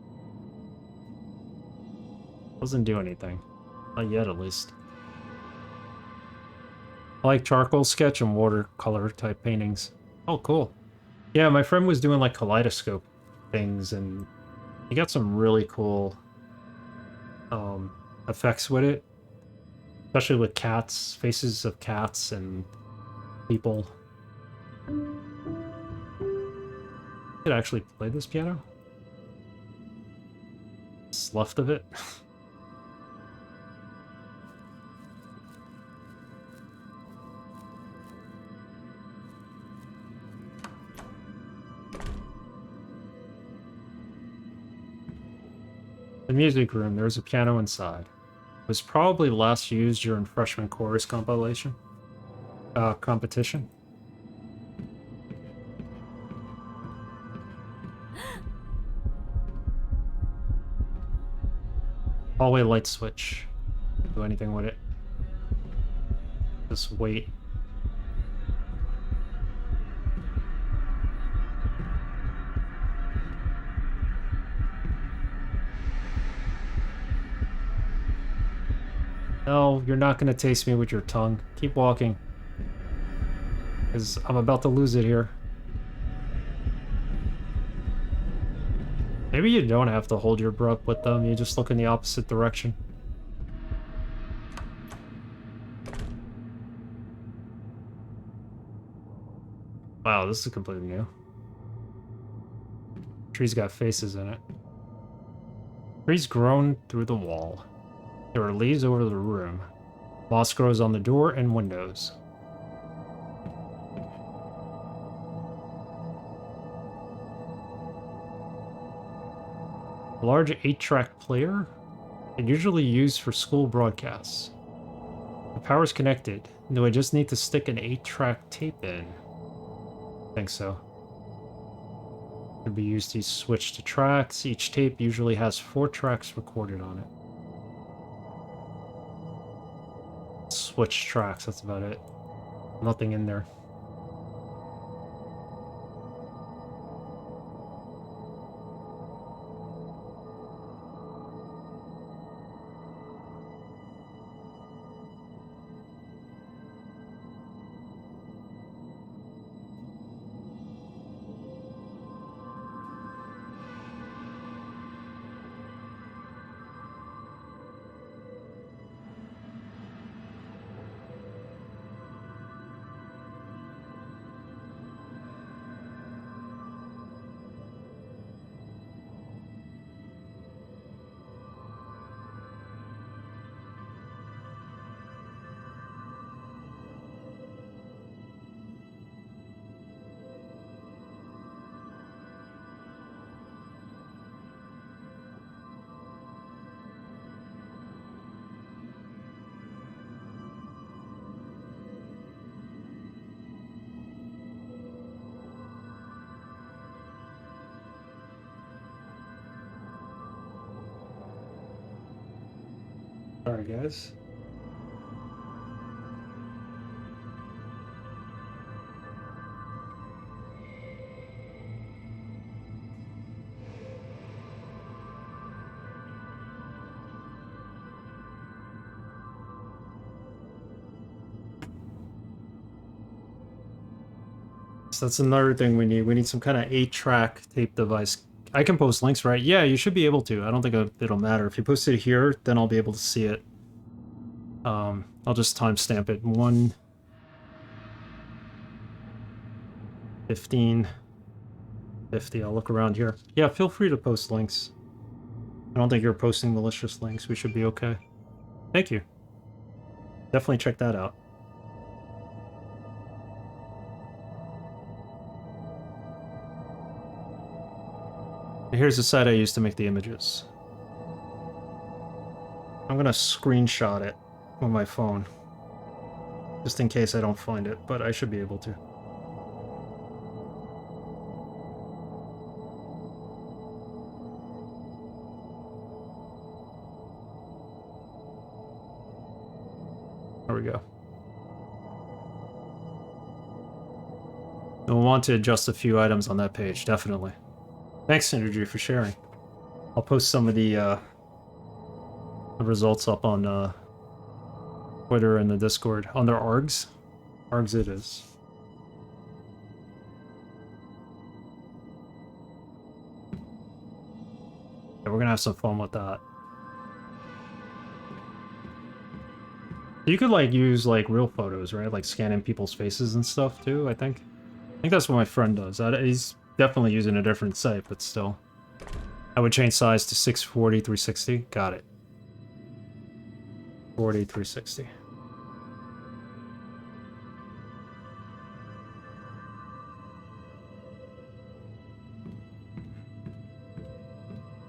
Doesn't do anything. Not yet, at least. I like charcoal sketch and watercolor type paintings. Oh, cool. Yeah, my friend was doing like kaleidoscope things, and he got some really cool effects with it. Especially with cats, faces of cats and people. Could actually play this piano? What's left of it? The music room, there's a piano inside. It was probably last used during freshman chorus competition. Hallway light switch. Can't do anything with it. Just wait. No, you're not gonna taste me with your tongue. Keep walking. Because I'm about to lose it here. Maybe you don't have to hold your breath with them, you just look in the opposite direction. Wow, this is completely new. Tree's got faces in it. Tree's grown through the wall. There are leaves over the room. Moss grows on the door and windows. A large 8-track player, and usually used for school broadcasts. The power's connected. Do I just need to stick an 8-track tape in? I think so. Could be used to switch to tracks. Each tape usually has 4 tracks recorded on it. Switch tracks, that's about it. Nothing in there. Sorry, guys. So that's another thing we need. We need some kind of 8-track tape device. I can post links, right? Yeah, you should be able to. I don't think it'll matter. If you post it here, then I'll be able to see it. I'll just timestamp it. 1:15:50. I'll look around here. Yeah, feel free to post links. I don't think you're posting malicious links. We should be okay. Thank you. Definitely check that out. Here's the site I used to make the images. I'm gonna screenshot it with my phone. Just in case I don't find it, but I should be able to. There we go. We'll want to adjust a few items on that page, definitely. Thanks, Synergy, for sharing. I'll post some of the results up on Twitter and the Discord. On their ARGs. ARGs it is. Yeah, we're gonna have some fun with that. You could like use like real photos, right? Like scanning people's faces and stuff too, I think. I think that's what my friend does. He's definitely using a different site, but still. I would change size to 640, 360. Got it. 40, 360.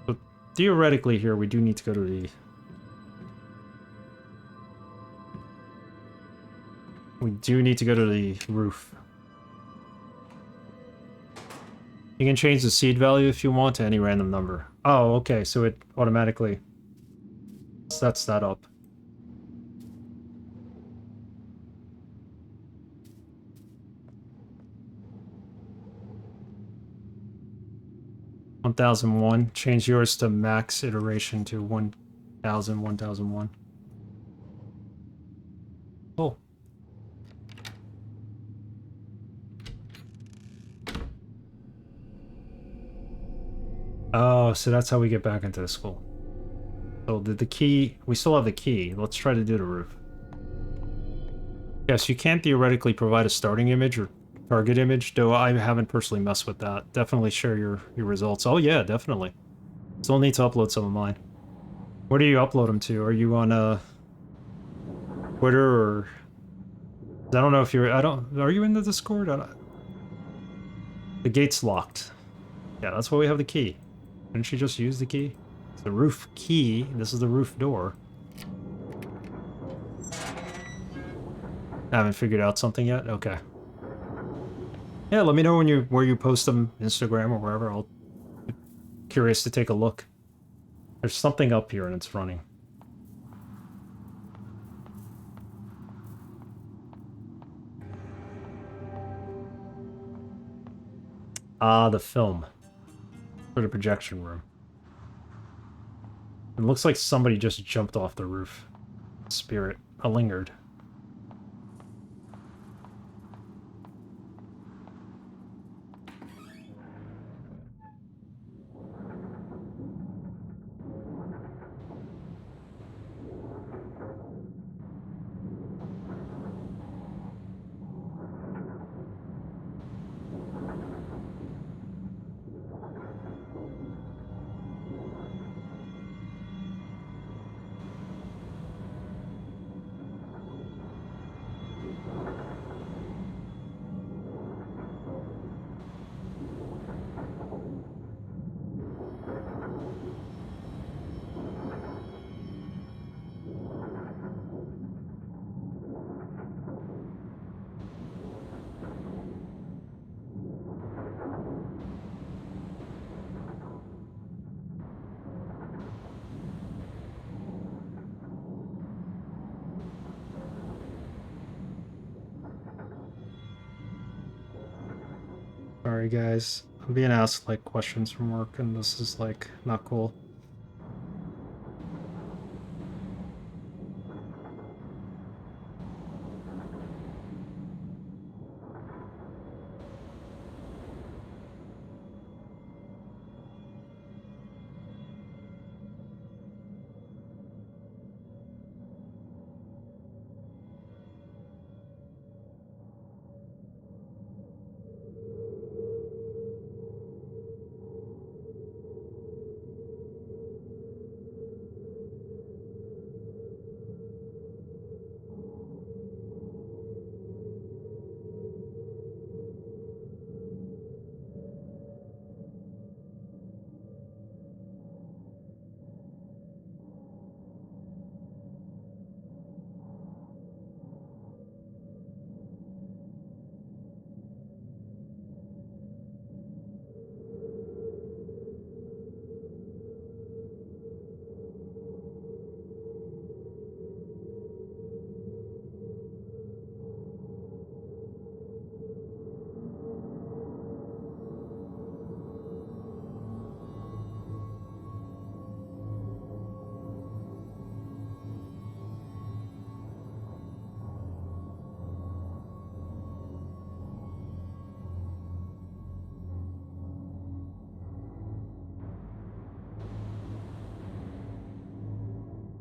So theoretically here, we do need to go to the... We do need to go to the roof. You can change the seed value if you want to any random number. Oh, okay, so it automatically... that's that up. $1,001. Change yours to max iteration to 1,000, 1,001. Oh. Oh, so that's how we get back into the school. So the key, we still have the key. Let's try to do the roof. Yes, you can theoretically provide a starting image or target image, though I haven't personally messed with that. Definitely share your results. Oh yeah, definitely. Still need to upload some of mine. Where do you upload them to? Are you on Twitter or... I don't know if you're... Are you in the Discord? The gate's locked. Yeah, that's why we have the key. Didn't she just use the key? It's the roof key. This is the roof door. Haven't figured out something yet? Okay. Yeah, let me know when where you post them, Instagram or wherever. I'll be curious to take a look. There's something up here and it's running. Ah, the film. For the projection room. It looks like somebody just jumped off the roof. Spirit. Lingered. Sorry guys, I'm being asked like questions from work and this is like not cool.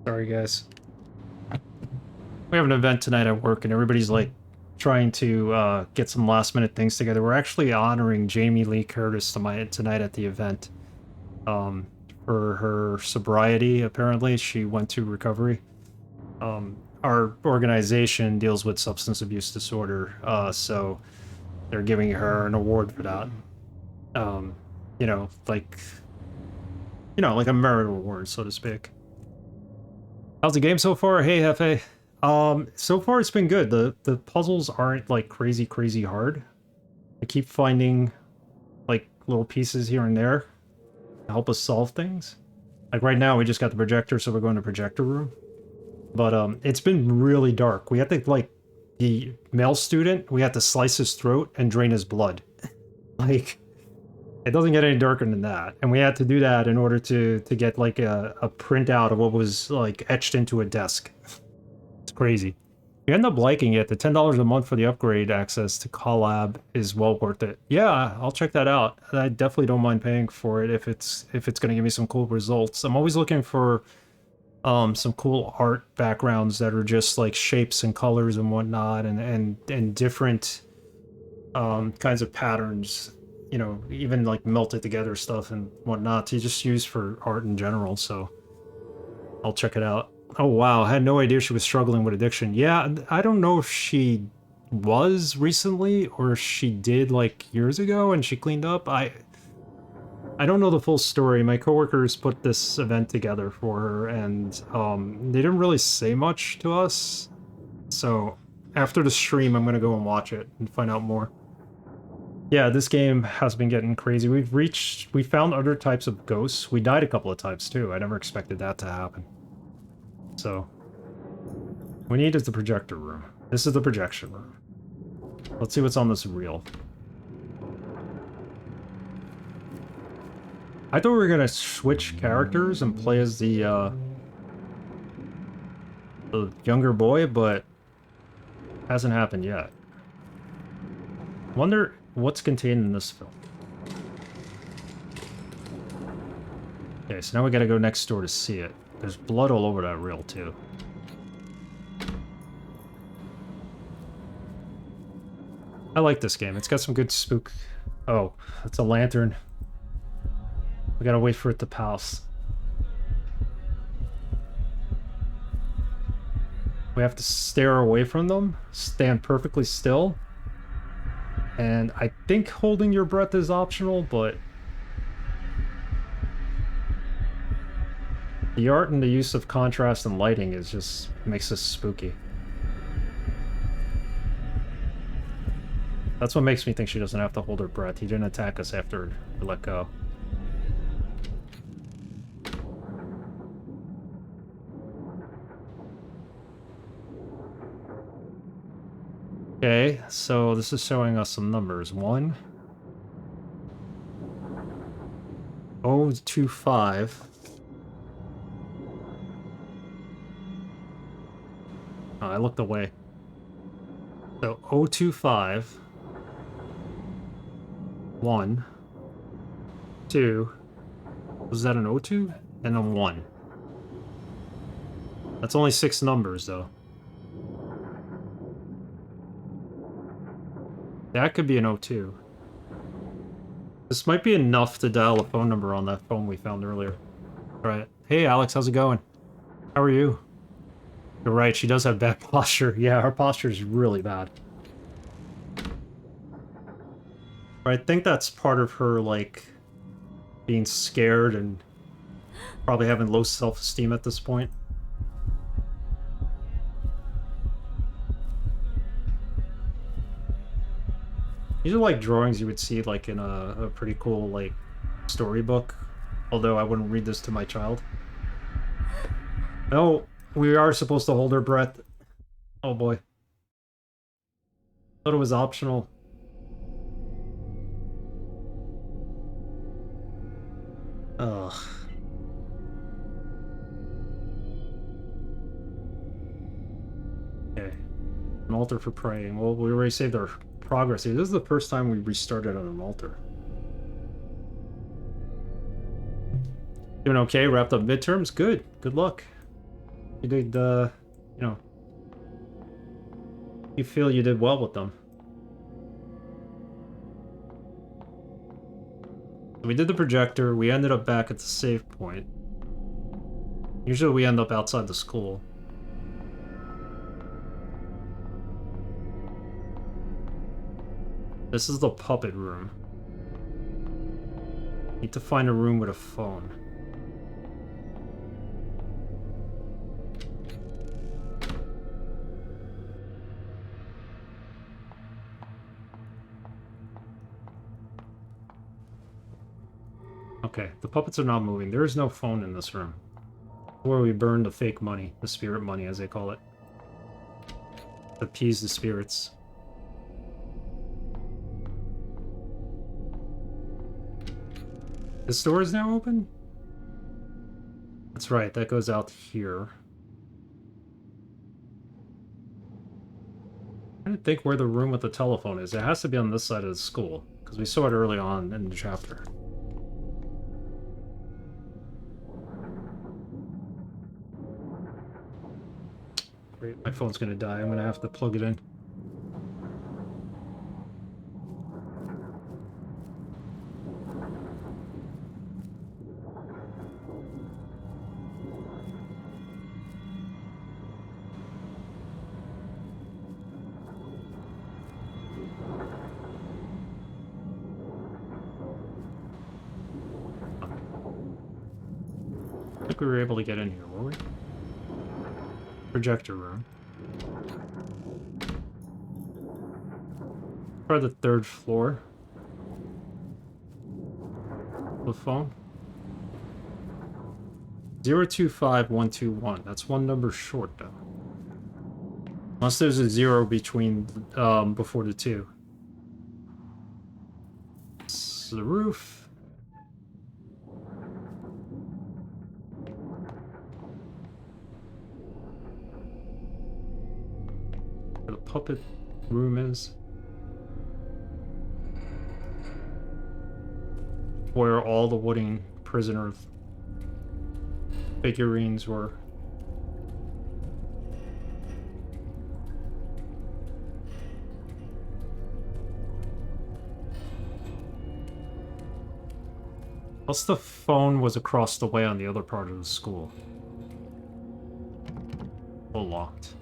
Sorry guys. We have an event tonight at work and everybody's like trying to get some last minute things together. We're actually honoring Jamie Lee Curtis tonight at the event. For her sobriety, apparently. She went to recovery. Our organization deals with substance abuse disorder, so they're giving her an award for that. You know, like a merit award, so to speak. How's the game so far? Hey, Hefe. So far it's been good. The puzzles aren't like crazy hard. I keep finding like little pieces here and there to help us solve things. Like right now we just got the projector, so we're going to projector room. But it's been really dark. We had to, like, the male student, we had to slice his throat and drain his blood. Like, it doesn't get any darker than that. And we had to do that in order to get, like, a printout of what was, like, etched into a desk. It's crazy. You end up liking it. The $10 a month for the upgrade access to Collab is well worth it. Yeah, I'll check that out. I definitely don't mind paying for it if it's gonna give me some cool results. I'm always looking for some cool art backgrounds that are just like shapes and colors and whatnot, and different kinds of patterns, you know, even like melted together stuff and whatnot to just use for art in general. So I'll check it out. Oh wow, I had no idea she was struggling with addiction. Yeah, I don't know if she was recently or she did like years ago and she cleaned up. I don't know the full story. My coworkers put this event together for her, and they didn't really say much to us. So after the stream, I'm gonna go and watch it and find out more. Yeah, this game has been getting crazy. We found other types of ghosts. We died a couple of times too. I never expected that to happen. So we need is the projector room. This is the projection room. Let's see what's on this reel. I thought we were gonna switch characters and play as the younger boy, but hasn't happened yet. Wonder what's contained in this film. Okay, so now we gotta go next door to see it. There's blood all over that reel, too. I like this game. It's got some good spook... Oh, it's a lantern. We gotta wait for it to pass. We have to stare away from them, stand perfectly still. And I think holding your breath is optional, but... the art and the use of contrast and lighting is just... makes this spooky. That's what makes me think she doesn't have to hold her breath. He didn't attack us after we let go. Okay, so this is showing us some numbers. 1025. Oh, I looked away. So 025. 1. 2. Was that an O2? And a 1. That's only 6 numbers, though. That could be an O2. This might be enough to dial a phone number on that phone we found earlier. Alright. Hey, Alex, how's it going? How are you? You're right, she does have bad posture. Yeah, her posture is really bad. I think that's part of her, like, being scared and probably having low self-esteem at this point. These are like drawings you would see like in a pretty cool like storybook. Although I wouldn't read this to my child. No, we are supposed to hold our breath. Oh boy. Thought it was optional. Ugh. Okay. An altar for praying. Well, we already saved our progress here. This is the first time we restarted on an altar. Doing okay, wrapped up midterms? Good. Good luck. You did, you know... you feel you did well with them. We did the projector, we ended up back at the save point. Usually we end up outside the school. This is the puppet room. Need to find a room with a phone. Okay, the puppets are not moving. There is no phone in this room. Where we burn the fake money, the spirit money as they call it. Appease the spirits. The store is now open? That's right, that goes out here. I didn't think where the room with the telephone is. It has to be on this side of the school, because we saw it early on in the chapter. Great, my phone's gonna die. I'm gonna have to plug it in. I think we were able to get in here, were we? Projector room. Try the 3rd floor. The phone. 025121. That's one number short, though. Unless there's a 0 between, before the 2. It's the roof. Where the puppet room is. Where all the wooden prisoner figurines were. Plus the phone was across the way on the other part of the school. All locked.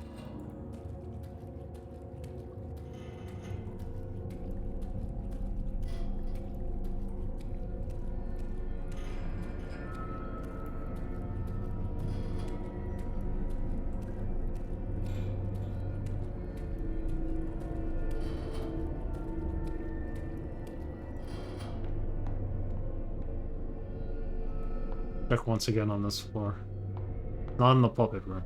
Check once again on this floor. Not in the puppet room.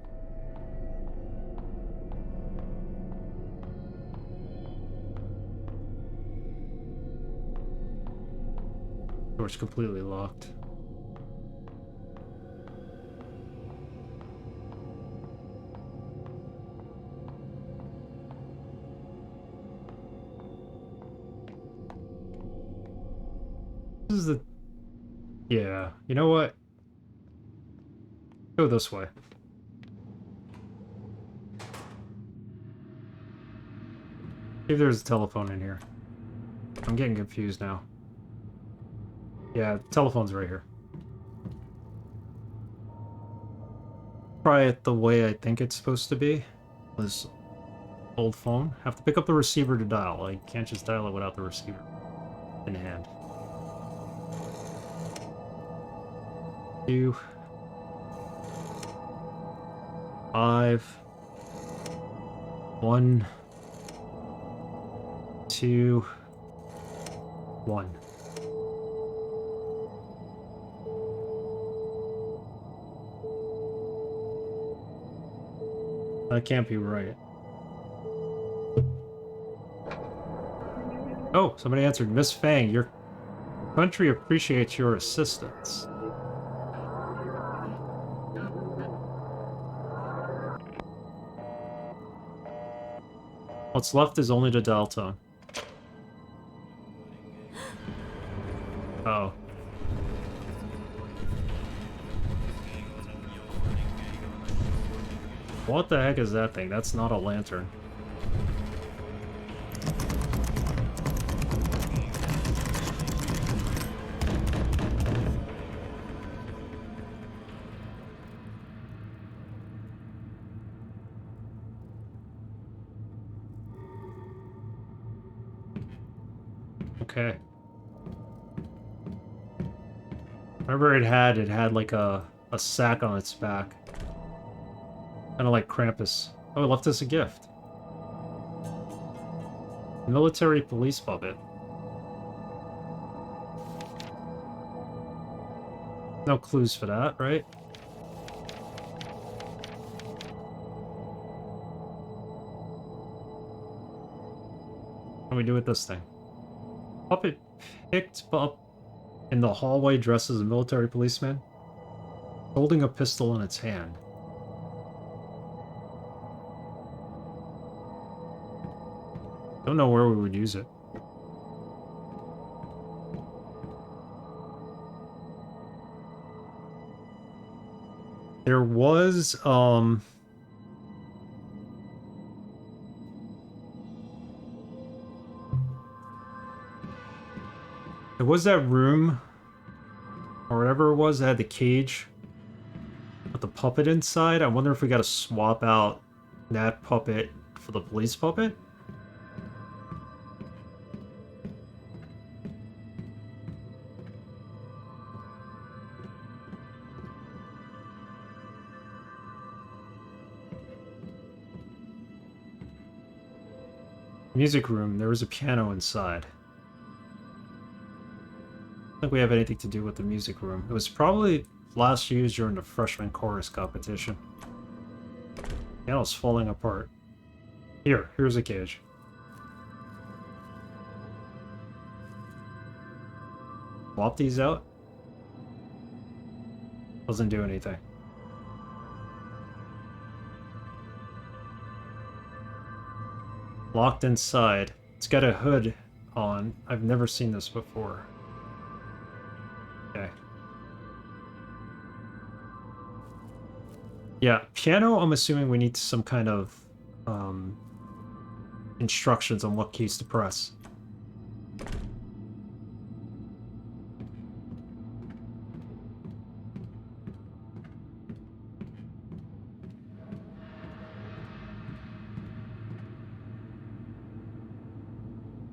Door's completely locked. This is the... Yeah, you know what? Go this way. See if there's a telephone in here. I'm getting confused now. Yeah, the telephone's right here. Try it the way I think it's supposed to be. This old phone. Have to pick up the receiver to dial. I can't just dial it without the receiver in hand. 2 5 1 2 1. That can't be right. Oh, somebody answered. Miss Fang, your country appreciates your assistance. What's left is only the dial tone. Oh. What the heck is that thing? That's not a lantern. Okay. Remember it had like a sack on its back. Kind of like Krampus. Oh, it left us a gift. Military police puppet. No clues for that, right? What do we do with this thing? Puppet picked up in the hallway dressed as a military policeman, holding a pistol in its hand. Don't know where we would use it. There was, there was that room, or whatever it was, that had the cage with the puppet inside. I wonder if we gotta swap out that puppet for the police puppet? Music room, there was a piano inside. I don't think we have anything to do with the music room. It was probably last used during the freshman chorus competition. Piano's falling apart. Here's a cage. Swap these out. Doesn't do anything. Locked inside. It's got a hood on. I've never seen this before. Okay. Yeah, piano, I'm assuming we need some kind of instructions on what keys to press.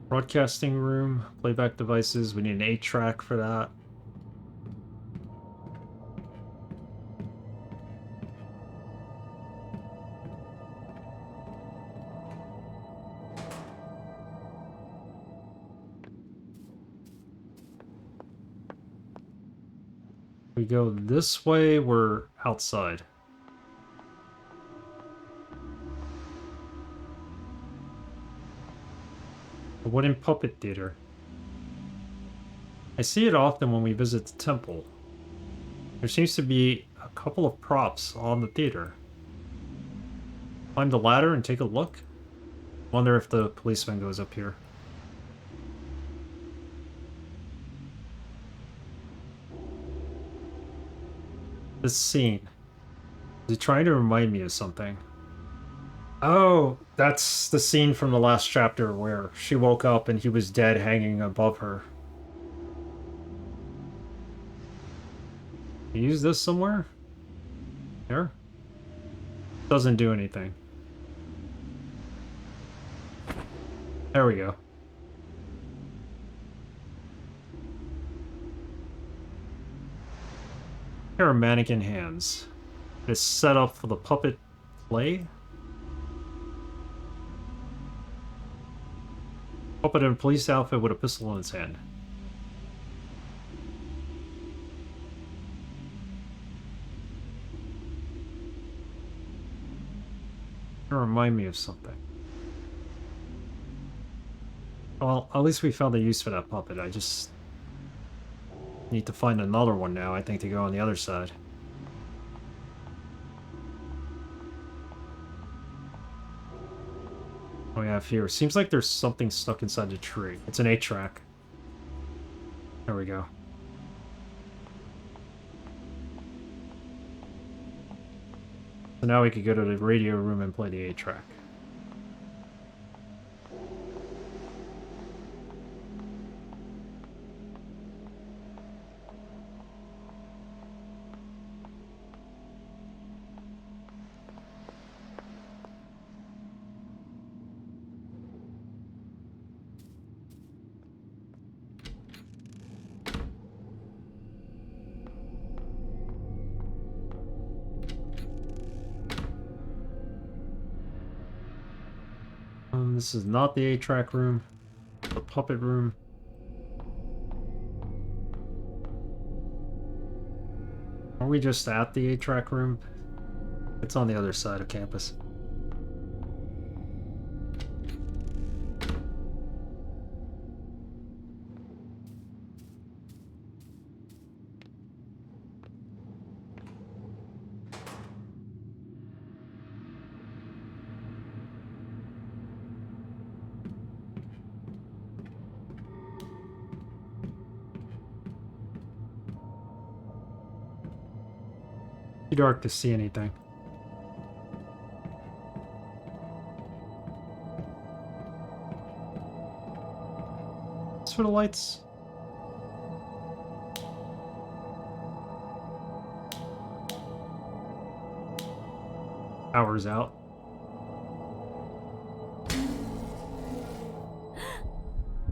Broadcasting room, playback devices, we need an 8-track for that. We go this way, we're outside. A wooden puppet theater. I see it often when we visit the temple. There seems to be a couple of props on the theater. Climb the ladder and take a look. Wonder if the policeman goes up here. This scene. Is it trying to remind me of something? Oh, that's the scene from the last chapter where she woke up and he was dead hanging above her. Use this somewhere? Here? Doesn't do anything. There we go. Here are mannequin hands. It's set up for the puppet play. Puppet in a police outfit with a pistol in his hand. It remind me of something. Well, at least we found a use for that puppet. I just need to find another one now, I think, to go on the other side. What do we have here? Seems like there's something stuck inside the tree. It's an 8-track. There we go. So now we could go to the radio room and play the 8-track. This is not the 8-track room. The puppet room. Are we just at the 8-track room? It's on the other side of campus. Too dark to see anything. As for the lights. Power's out.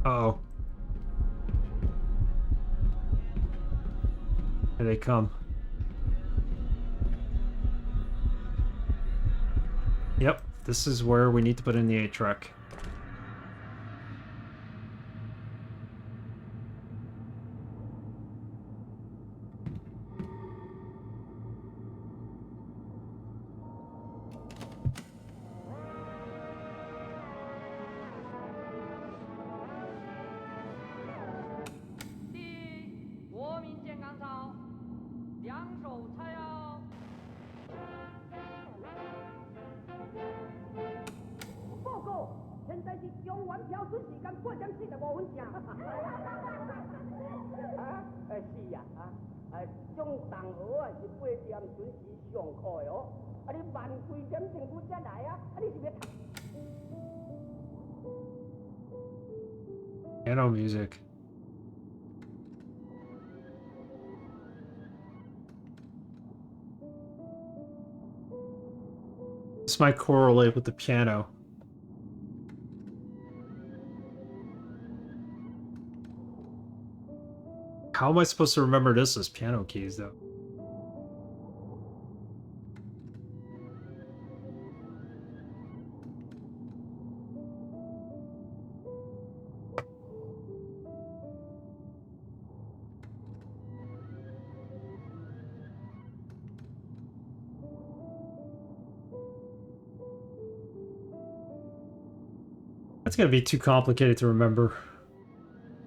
Uh-oh. Here they come. Yep, this is where we need to put in the 8-track. Piano music. This might correlate with the piano. How am I supposed to remember this as piano keys, though? That's gonna be too complicated to remember.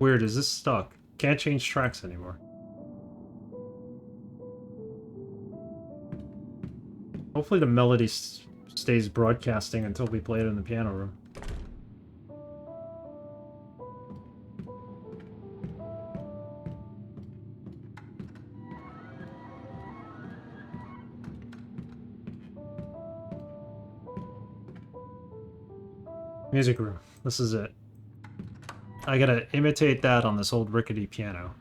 Weird, is this stuck? Can't change tracks anymore. Hopefully the melody stays broadcasting until we play it in the piano room. Music room. This is it. I gotta imitate that on this old rickety piano.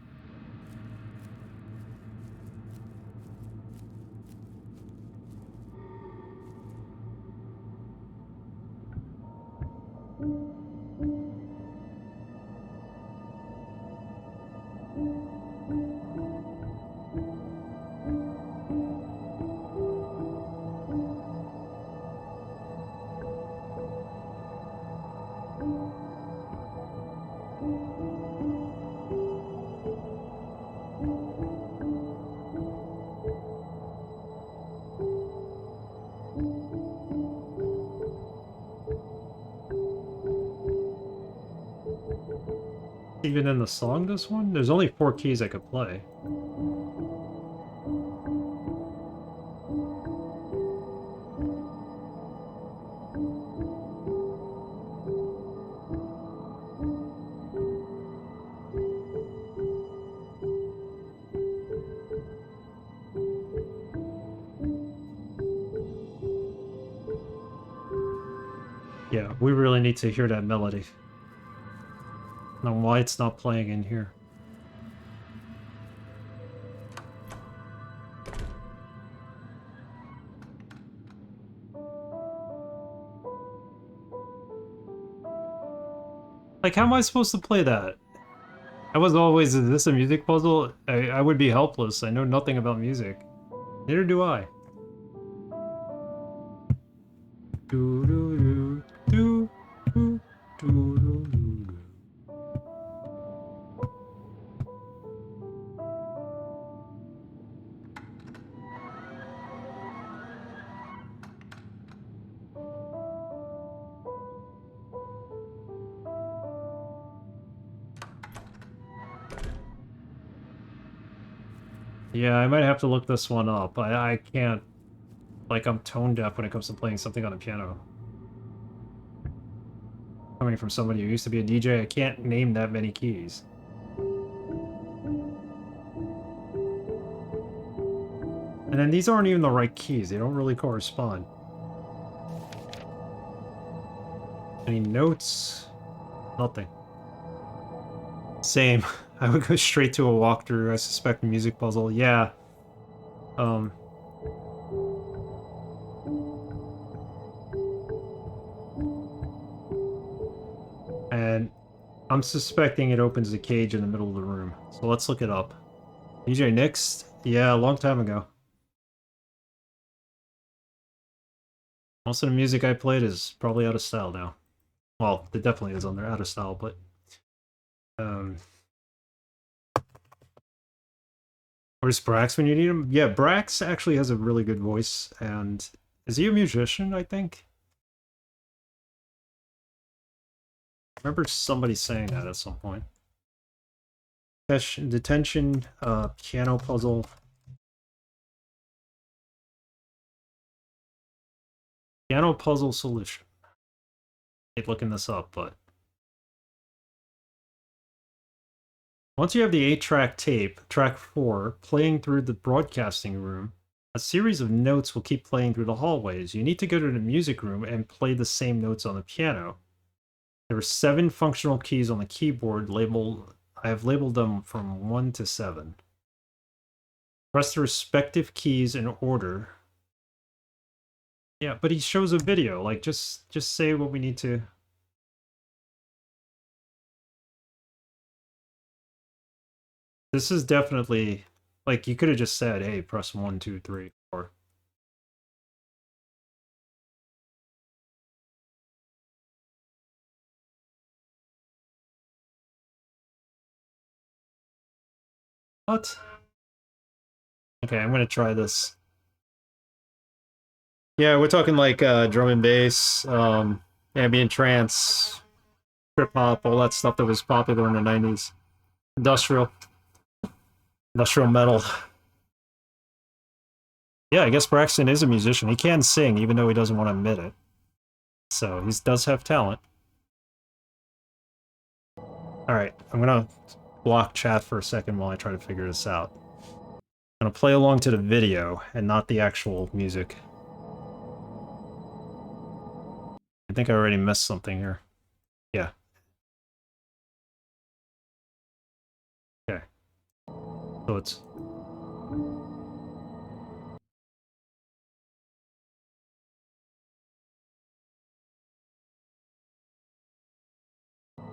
Even in the song, this one? There's only 4 keys I could play. Yeah, we really need to hear that melody. I don't know why it's not playing in here. Like, how am I supposed to play that? I was always, is this a music puzzle? I would be helpless. I know nothing about music. Neither do I. Do do do do do do do. Yeah, I might have to look this one up. I can't... Like, I'm tone deaf when it comes to playing something on a piano. Coming from somebody who used to be a DJ, I can't name that many keys. And then these aren't even the right keys. They don't really correspond. Any notes? Nothing. Same. I would go straight to a walkthrough. I suspect a music puzzle. Yeah. And I'm suspecting it opens the cage in the middle of the room. So let's look it up. DJ Nix? Yeah, a long time ago. Most of the music I played is probably out of style now. Well, it definitely is on there, out of style, but... Where's Brax when you need him? Yeah, Brax actually has a really good voice, and... Is he a musician, I think? I remember somebody saying that at some point. Detention, piano puzzle. Piano puzzle solution. I hate looking this up, but... Once you have the 8-track tape, track 4, playing through the broadcasting room, a series of notes will keep playing through the hallways. You need to go to the music room and play the same notes on the piano. There are 7 functional keys on the keyboard labeled... I have labeled them from 1 to 7. Press the respective keys in order. Yeah, but he shows a video. Like, just say what we need to... This is definitely... Like, you could have just said, hey, press 1, 2, 3, 4. What? Okay, I'm gonna try this. Yeah, we're talking like drum and bass, ambient trance, trip hop, all that stuff that was popular in the 90s. Industrial metal. Yeah, I guess Braxton is a musician. He can sing, even though he doesn't want to admit it. So he does have talent. Alright, I'm gonna block chat for a second while I try to figure this out. I'm gonna play along to the video and not the actual music. I think I already missed something here. Yeah. Okay. So it's...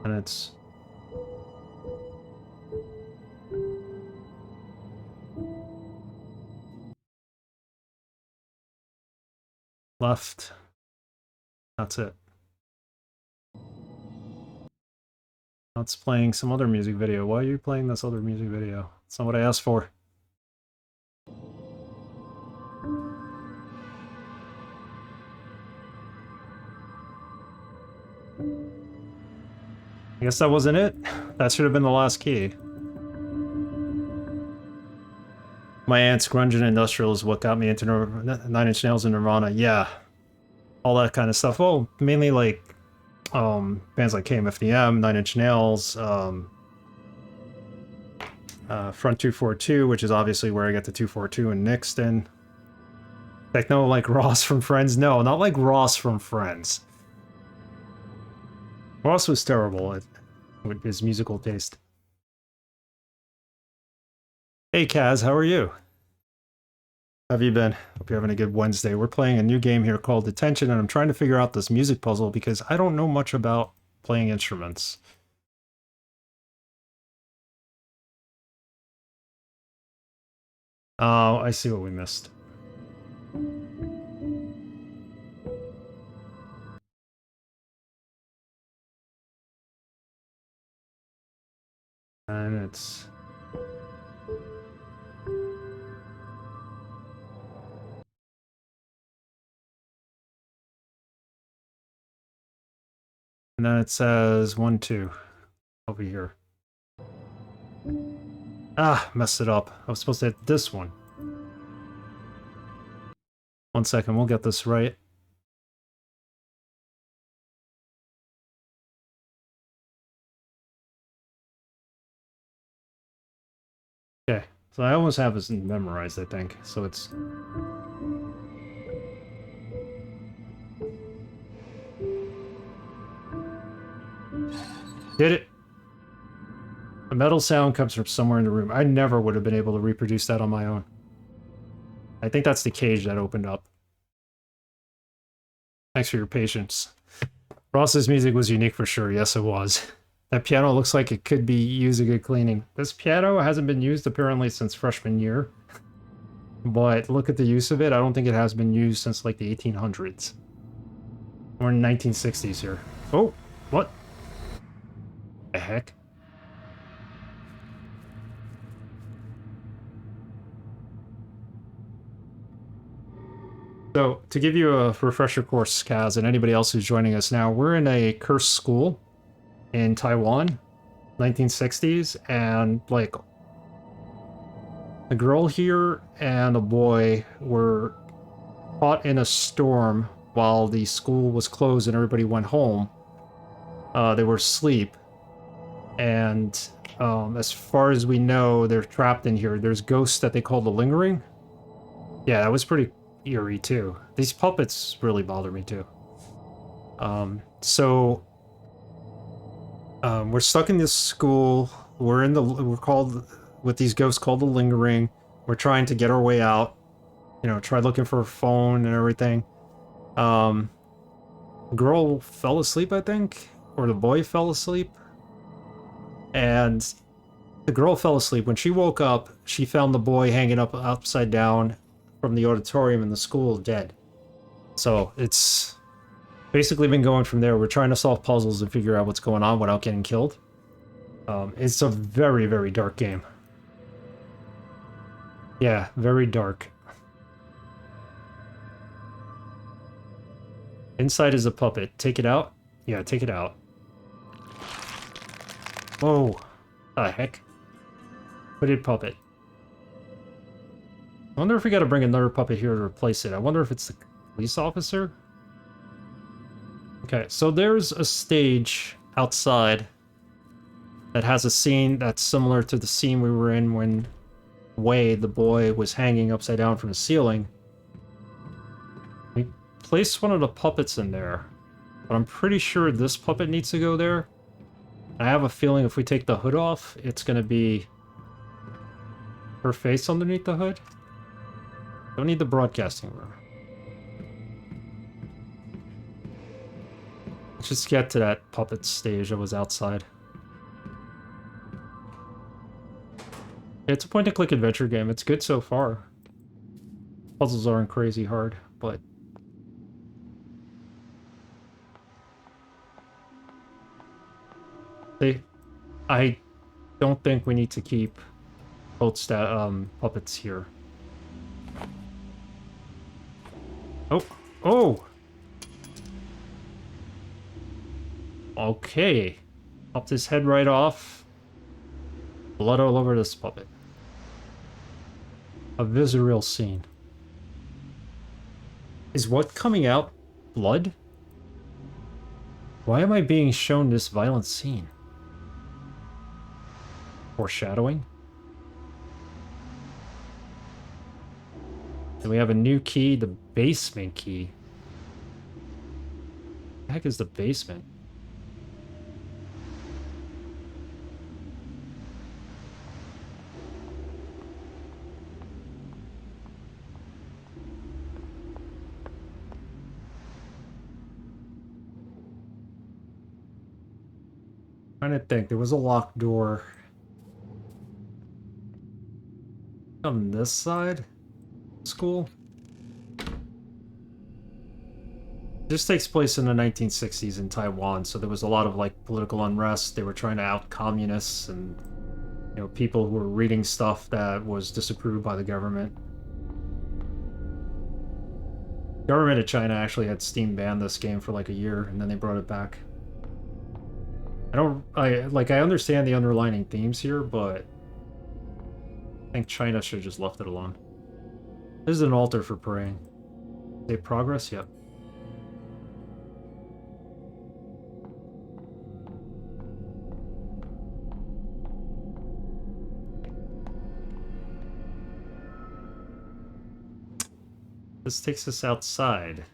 And it's... left. That's it. Now it's playing some other music video. Why are you playing this other music video? It's not what I asked for. I guess that wasn't it. That should have been the last key. My aunt's grunge and industrial is what got me into Nine Inch Nails and Nirvana. Yeah, all that kind of stuff. Well, mainly like bands like KMFDM, Nine Inch Nails, Front 242, which is obviously where I get the 242 and Nixton. Techno like Ross from Friends? No, not like Ross from Friends. Ross was terrible with his musical taste. Hey Kaz, how are you? How have you been? Hope you're having a good Wednesday. We're playing a new game here called Detention, and I'm trying to figure out this music puzzle because I don't know much about playing instruments. Oh, I see what we missed. And it's... And then it says 1, 2 over here. Ah, messed it up. I was supposed to hit this one. 1 second, we'll get this right. Okay, So I almost have this memorized, I think. So it's... Did it! A metal sound comes from somewhere in the room. I never would have been able to reproduce that on my own. I think that's the cage that opened up. Thanks for your patience. Ross's music was unique for sure. Yes, it was. That piano looks like it could be used a good cleaning. This piano hasn't been used apparently since freshman year. But look at the use of it. I don't think it has been used since like the 1800s. We're in 1960s here. Oh, what? The heck? So, to give you a refresher course, Kaz, and anybody else who's joining us now, we're in a cursed school in Taiwan, 1960s, and, like, a girl here and a boy were caught in a storm while the school was closed and everybody went home. They were asleep, and as far as we know, they're trapped in here. There's ghosts that they call the Lingering. Yeah, that was pretty eerie too. These puppets really bother me too. We're stuck in this school. We're called, with these ghosts called the Lingering. We're trying to get our way out. You know, try looking for a phone and everything. Girl fell asleep, I think, or the boy fell asleep. And the girl fell asleep. When she woke up, she found the boy hanging up upside down from the auditorium in the school, dead. So it's basically been going from there. We're trying to solve puzzles and figure out what's going on without getting killed. It's a very, very dark game. Yeah, very dark. Inside is a puppet. Take it out? Yeah, take it out. Whoa. The heck? Hooded puppet. I wonder if we gotta bring another puppet here to replace it. I wonder if it's the police officer? Okay, so there's a stage outside that has a scene that's similar to the scene we were in when Wei, the boy, was hanging upside down from the ceiling. We placed one of the puppets in there, but I'm pretty sure this puppet needs to go there. I have a feeling if we take the hood off, it's gonna be her face underneath the hood. Don't need the broadcasting room. Let's just get to that puppet stage that was outside. It's a point-and-click adventure game. It's good so far. Puzzles aren't crazy hard, but... I don't think we need to keep both puppets here. Oh! Oh! Okay. Popped his head right off. Blood all over this puppet. A visceral scene. Is what coming out blood? Why am I being shown this violent scene? Foreshadowing? Then we have a new key, the basement key. What the heck is the basement? Trying to think, there was a locked door on this side. School. This takes place in the 1960s in Taiwan, so there was a lot of like political unrest. They were trying to out communists and, you know, people who were reading stuff that was disapproved by the government. The government of China actually had Steam banned this game for like a year, and then they brought it back. I understand the underlying themes here, but I think China should have just left it alone. This is an altar for praying. Save progress? Yep. This takes us outside.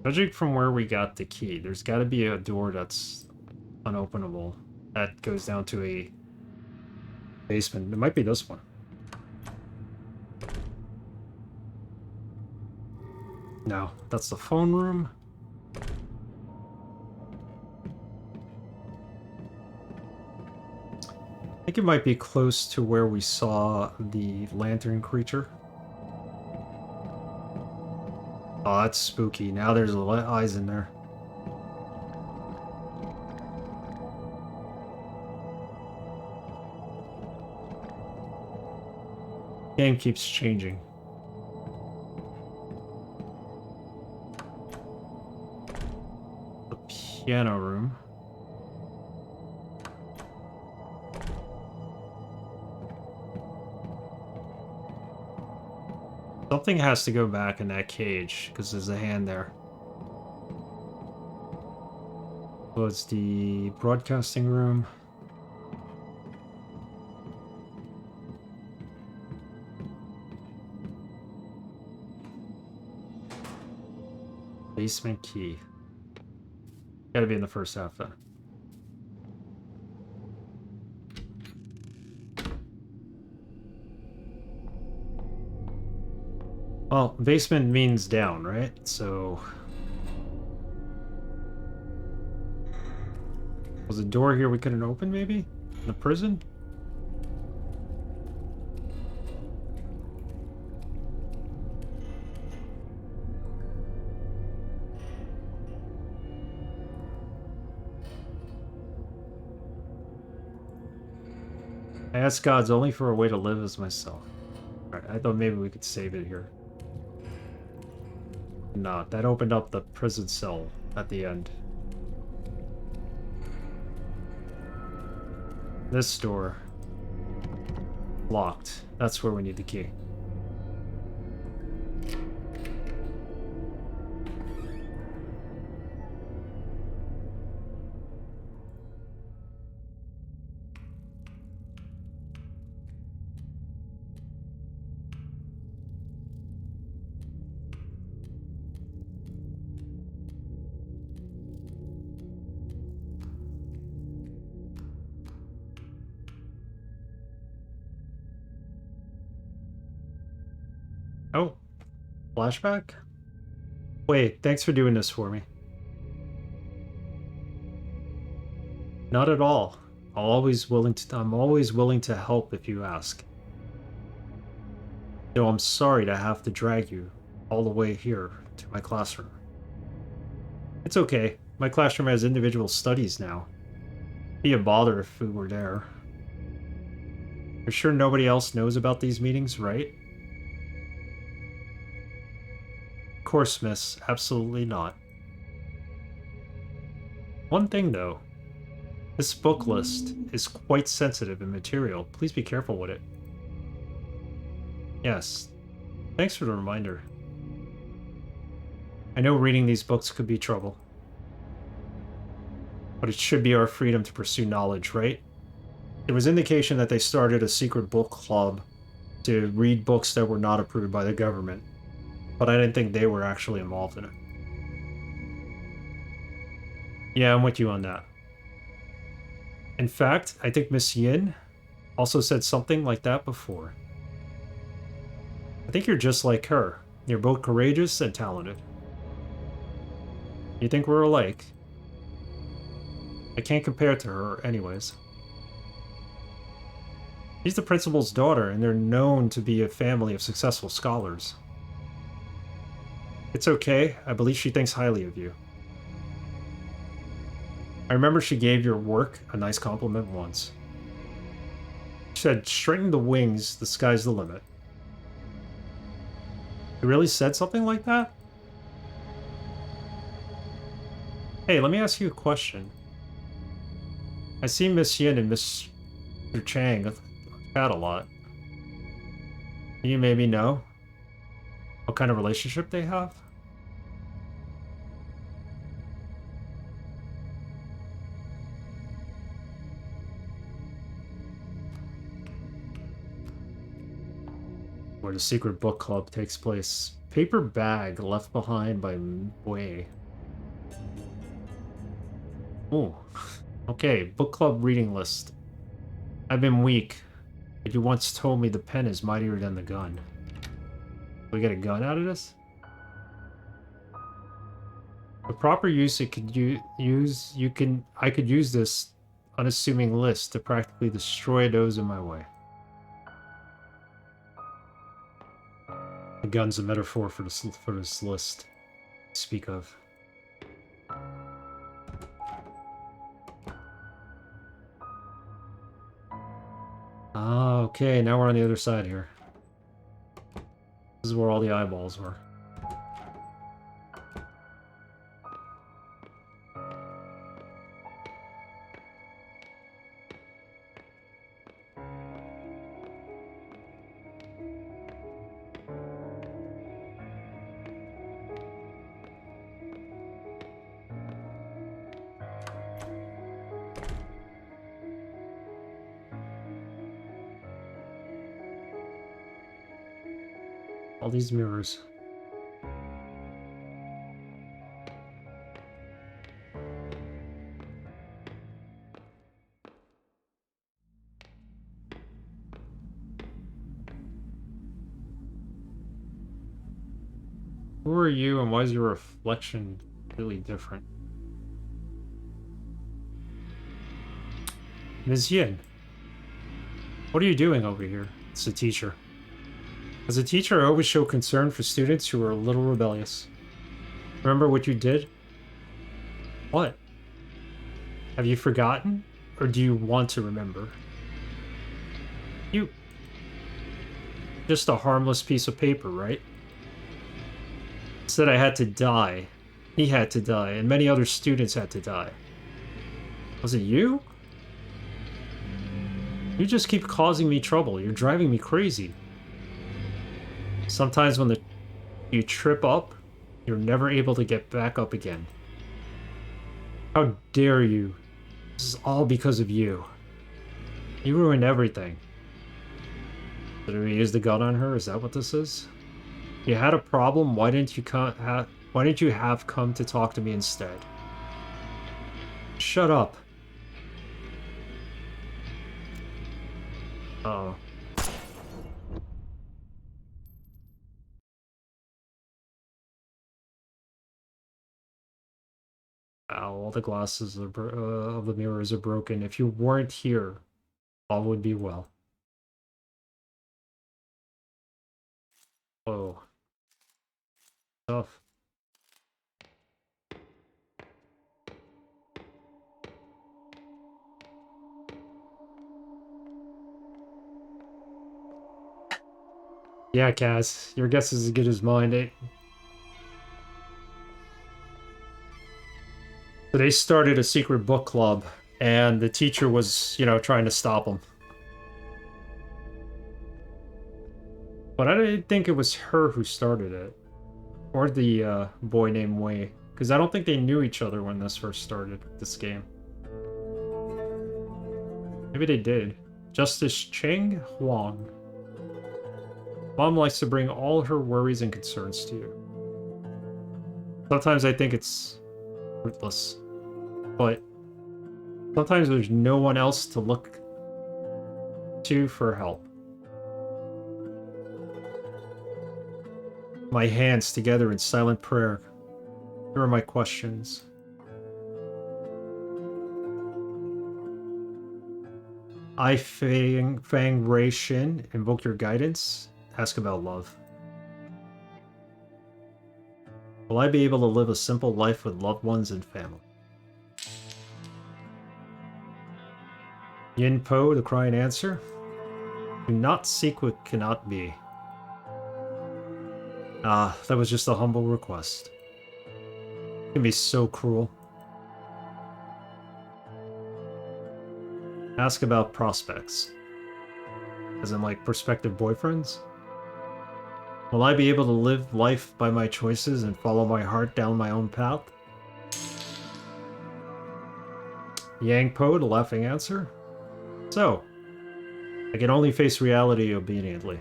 Judging from where we got the key, there's got to be a door that's unopenable. That goes down to a basement. It might be this one. No, that's the phone room. I think it might be close to where we saw the lantern creature. Oh, that's spooky. Now there's eyes in there. Game keeps changing. The piano room. Something has to go back in that cage, because there's a hand there. So it's the broadcasting room. Basement key. Gotta be in the first half then. Well, basement means down, right? So... was a door here we couldn't open, maybe? In the prison? I asked gods only for a way to live as myself. Alright, I thought maybe we could save it here. No, that opened up the prison cell at the end. This door. Locked. That's where we need the key. Oh, flashback? Wait, thanks for doing this for me. Not at all. I'm always willing to help if you ask. Though I'm sorry to have to drag you all the way here to my classroom. It's okay. My classroom has individual studies now. Be a bother if we were there. You're sure nobody else knows about these meetings, right? Of course, miss. Absolutely not. One thing, though. This book list is quite sensitive in material. Please be careful with it. Yes. Thanks for the reminder. I know reading these books could be trouble. But it should be our freedom to pursue knowledge, right? There was indication that they started a secret book club to read books that were not approved by the government. But I didn't think they were actually involved in it. Yeah, I'm with you on that. In fact, I think Miss Yin also said something like that before. I think you're just like her. You're both courageous and talented. You think we're alike? I can't compare to her anyways. She's the principal's daughter, and they're known to be a family of successful scholars. It's okay. I believe she thinks highly of you. I remember she gave your work a nice compliment once. She said, straighten the wings, the sky's the limit. You really said something like that? Hey, let me ask you a question. I see Miss Yin and Mr. Chang chat a lot. Do you maybe know what kind of relationship they have? where the secret book club takes place. Paper bag left behind by Way. Oh, okay. Book club reading list. I've been weak, but you once told me the pen is mightier than the gun. We get a gun out of this? For proper use, I could use this unassuming list to practically destroy those in my way. The gun's a metaphor for this list I speak of. Ah, okay, now we're on the other side here. This is where all the eyeballs were. All these mirrors. Who are you and why is your reflection really different? Ms. Yin, what are you doing over here? It's the teacher. As a teacher, I always show concern for students who are a little rebellious. Remember what you did? What? Have you forgotten? Or do you want to remember? You... Just a harmless piece of paper, right? Said I had to die. He had to die, and many other students had to die. Was it you? You just keep causing me trouble. You're driving me crazy. Sometimes when you trip up, you're never able to get back up again. How dare you? This is all because of you. You ruined everything. Did we use the gun on her? Is that what this is? You had a problem. Why didn't you have come to talk to me instead? Shut up. Uh-oh. Ow, all the glasses of the mirrors are broken. If you weren't here, all would be well. Whoa. Tough. Yeah, Cass, your guess is as good as mine. So they started a secret book club, and the teacher was, you know, trying to stop them. But I didn't think it was her who started it. Or the boy named Wei. Because I don't think they knew each other when this first started, this game. Maybe they did. Justice Cheng Huang. Mom likes to bring all her worries and concerns to you. Sometimes I think it's fruitless. But sometimes there's no one else to look to for help. My hands together in silent prayer. Here are my questions. I, Fang Rei Shin, invoke your guidance. Ask about love. Will I be able to live a simple life with loved ones and family? Yin Po, the crying answer. Do not seek what cannot be. Ah, that was just a humble request. It can be so cruel. Ask about prospects. As in, like, prospective boyfriends? Will I be able to live life by my choices and follow my heart down my own path? Yang Po, the laughing answer. So, I can only face reality obediently.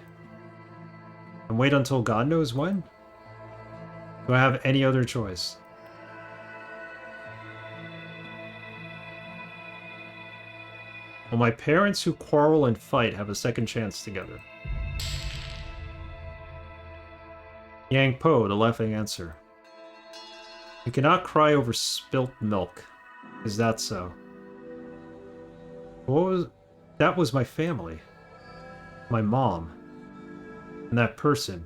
And wait until God knows when? Do I have any other choice? Will my parents who quarrel and fight have a second chance together? Yang Po, the laughing answer. You cannot cry over spilt milk. Is that so? What was... That was my family. My mom. And that person.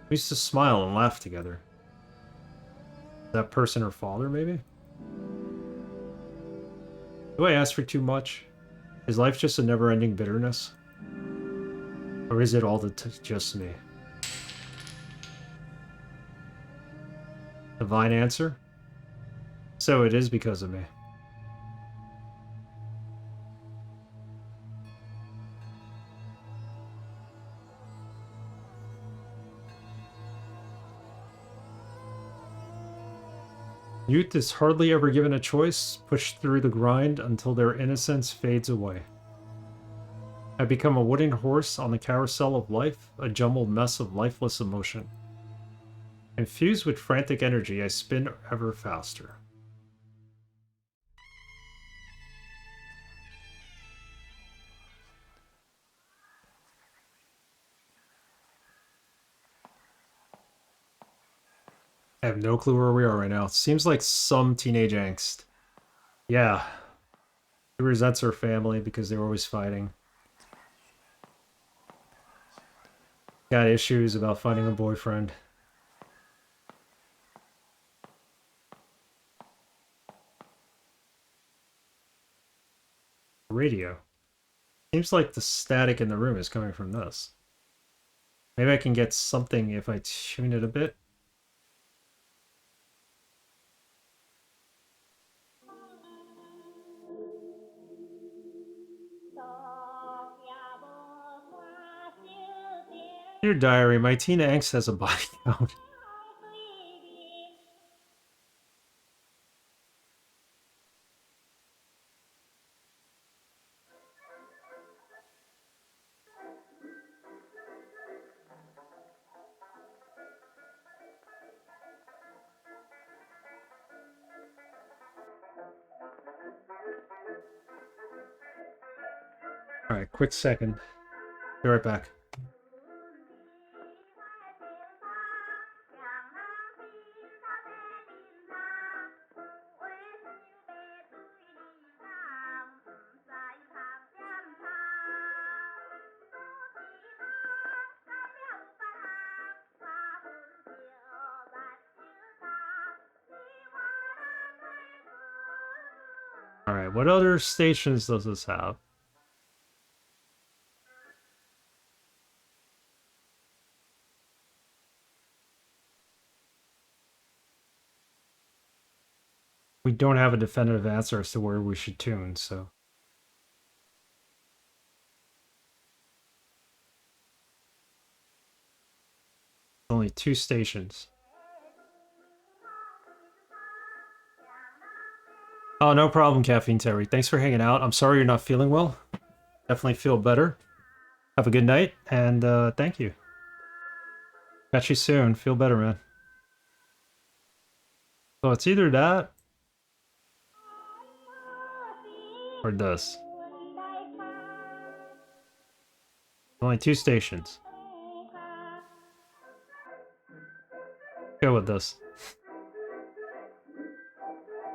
We used to smile and laugh together. That person her father, maybe? Do I ask for too much? Is life just a never-ending bitterness? Or is it all just me? Divine answer? So it is because of me. Youth is hardly ever given a choice, pushed through the grind until their innocence fades away. I become a wooden horse on the carousel of life, a jumbled mess of lifeless emotion. Infused with frantic energy, I spin ever faster. I have no clue where we are right now. It seems like some teenage angst. Yeah. She resents her family because they're always fighting. Got issues about finding a boyfriend. Radio. Seems like the static in the room is coming from this. Maybe I can get something if I tune it a bit. Dear diary, my teen angst has a body count. Alright, quick second. Be right back. Alright, what other stations does this have? We don't have a definitive answer as to where we should tune, so... Only 2 stations. Oh, no problem, Caffeine Terry. Thanks for hanging out. I'm sorry you're not feeling well. Definitely feel better. Have a good night, and thank you. Catch you soon. Feel better, man. So it's either that or this. Only 2 stations. Go with this.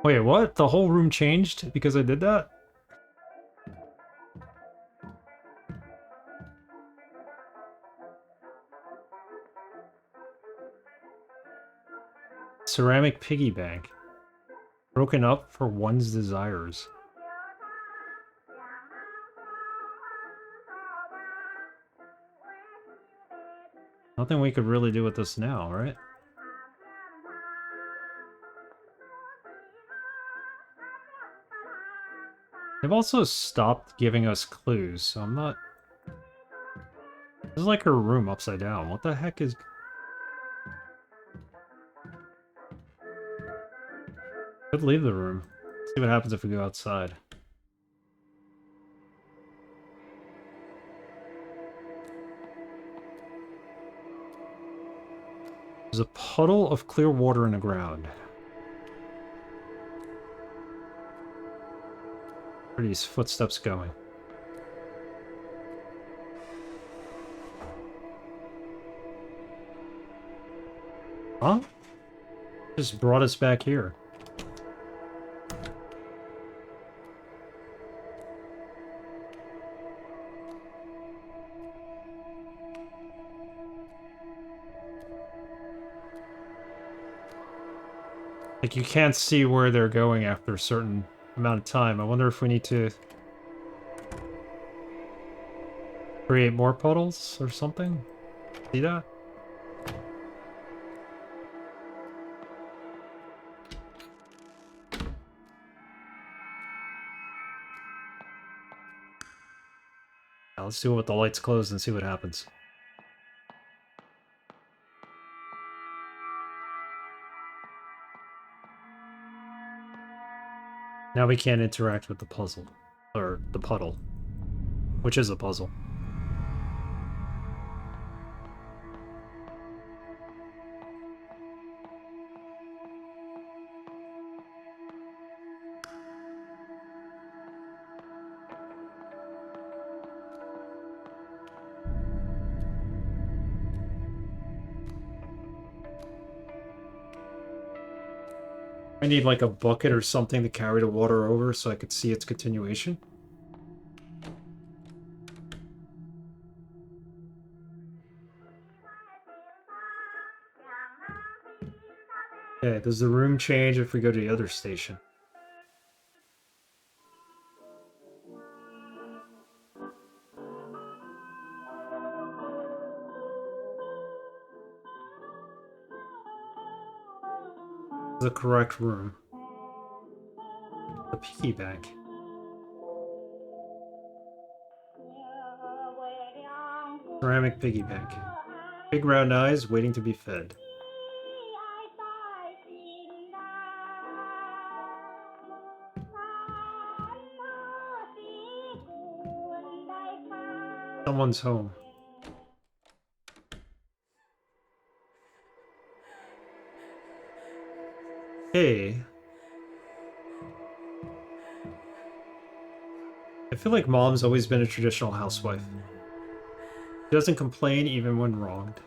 Wait, what? The whole room changed because I did that? Ceramic piggy bank. Broken up for one's desires. Nothing we could really do with this now, right? They've also stopped giving us clues, so I'm not... This is like her room upside down. What the heck is... Could leave the room. See what happens if we go outside. There's a puddle of clear water in the ground. Where are these footsteps going? Huh? Just brought us back here. Like, you can't see where they're going after a certain amount of time. I wonder if we need to create more puddles or something? See that? Now let's do it with the lights closed and see what happens. Now we can't interact with the puzzle. Or the puddle. Which is a puzzle. I need like a bucket or something to carry the water over so I could see its continuation. Okay, does the room change if we go to the other station? The correct room. The piggy bank. Ceramic piggy bank. Big round eyes waiting to be fed. Someone's home. Hey. I feel like Mom's always been a traditional housewife. She doesn't complain even when wronged.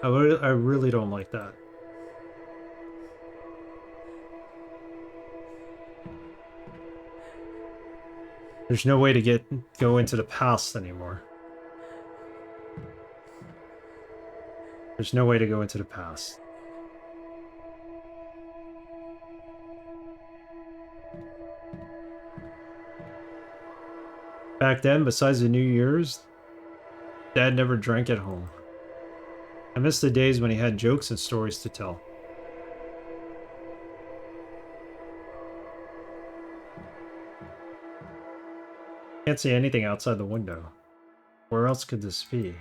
I really don't like that. There's no way to go into the past anymore. There's no way to go into the past. Back then, besides the New Year's, Dad never drank at home. I miss the days when he had jokes and stories to tell. Can't see anything outside the window. Where else could this be?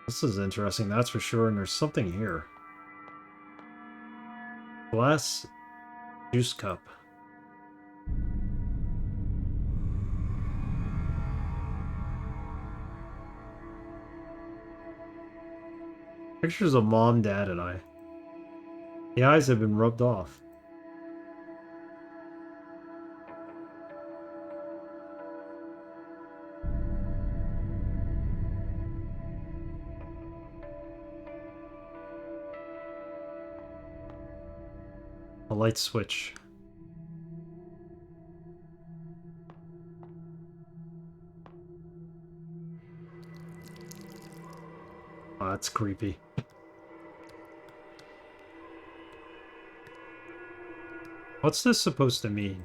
This is interesting, that's for sure, and there's something here. Glass juice cup. Pictures of Mom, Dad, and I. The eyes have been rubbed off. A light switch. Oh, that's creepy. What's this supposed to mean?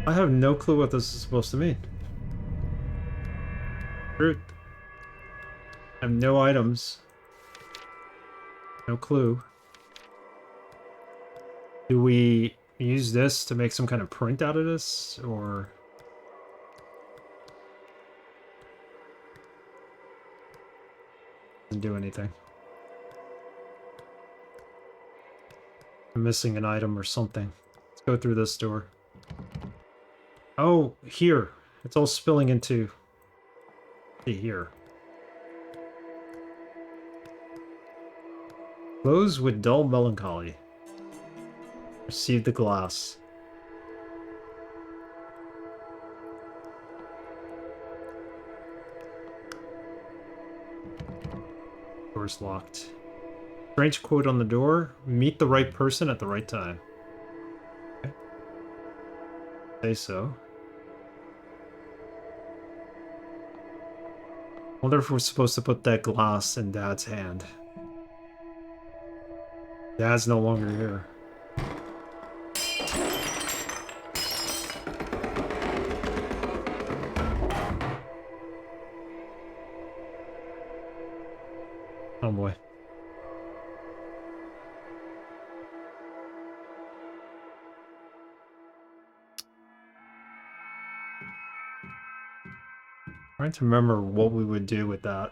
I have no clue what this is supposed to mean. Fruit. I have no items. No clue. Do we use this to make some kind of print out of this, or... Doesn't do anything. I'm missing an item or something. Let's go through this door. Oh, here. It's all spilling into here. Close with dull melancholy. Receive the glass. Door's locked. Strange quote on the door. Meet the right person at the right time. Okay. Say so. Wonder if we're supposed to put that glass in Dad's hand. Dad's no longer here. Oh boy. Trying to remember what we would do with that.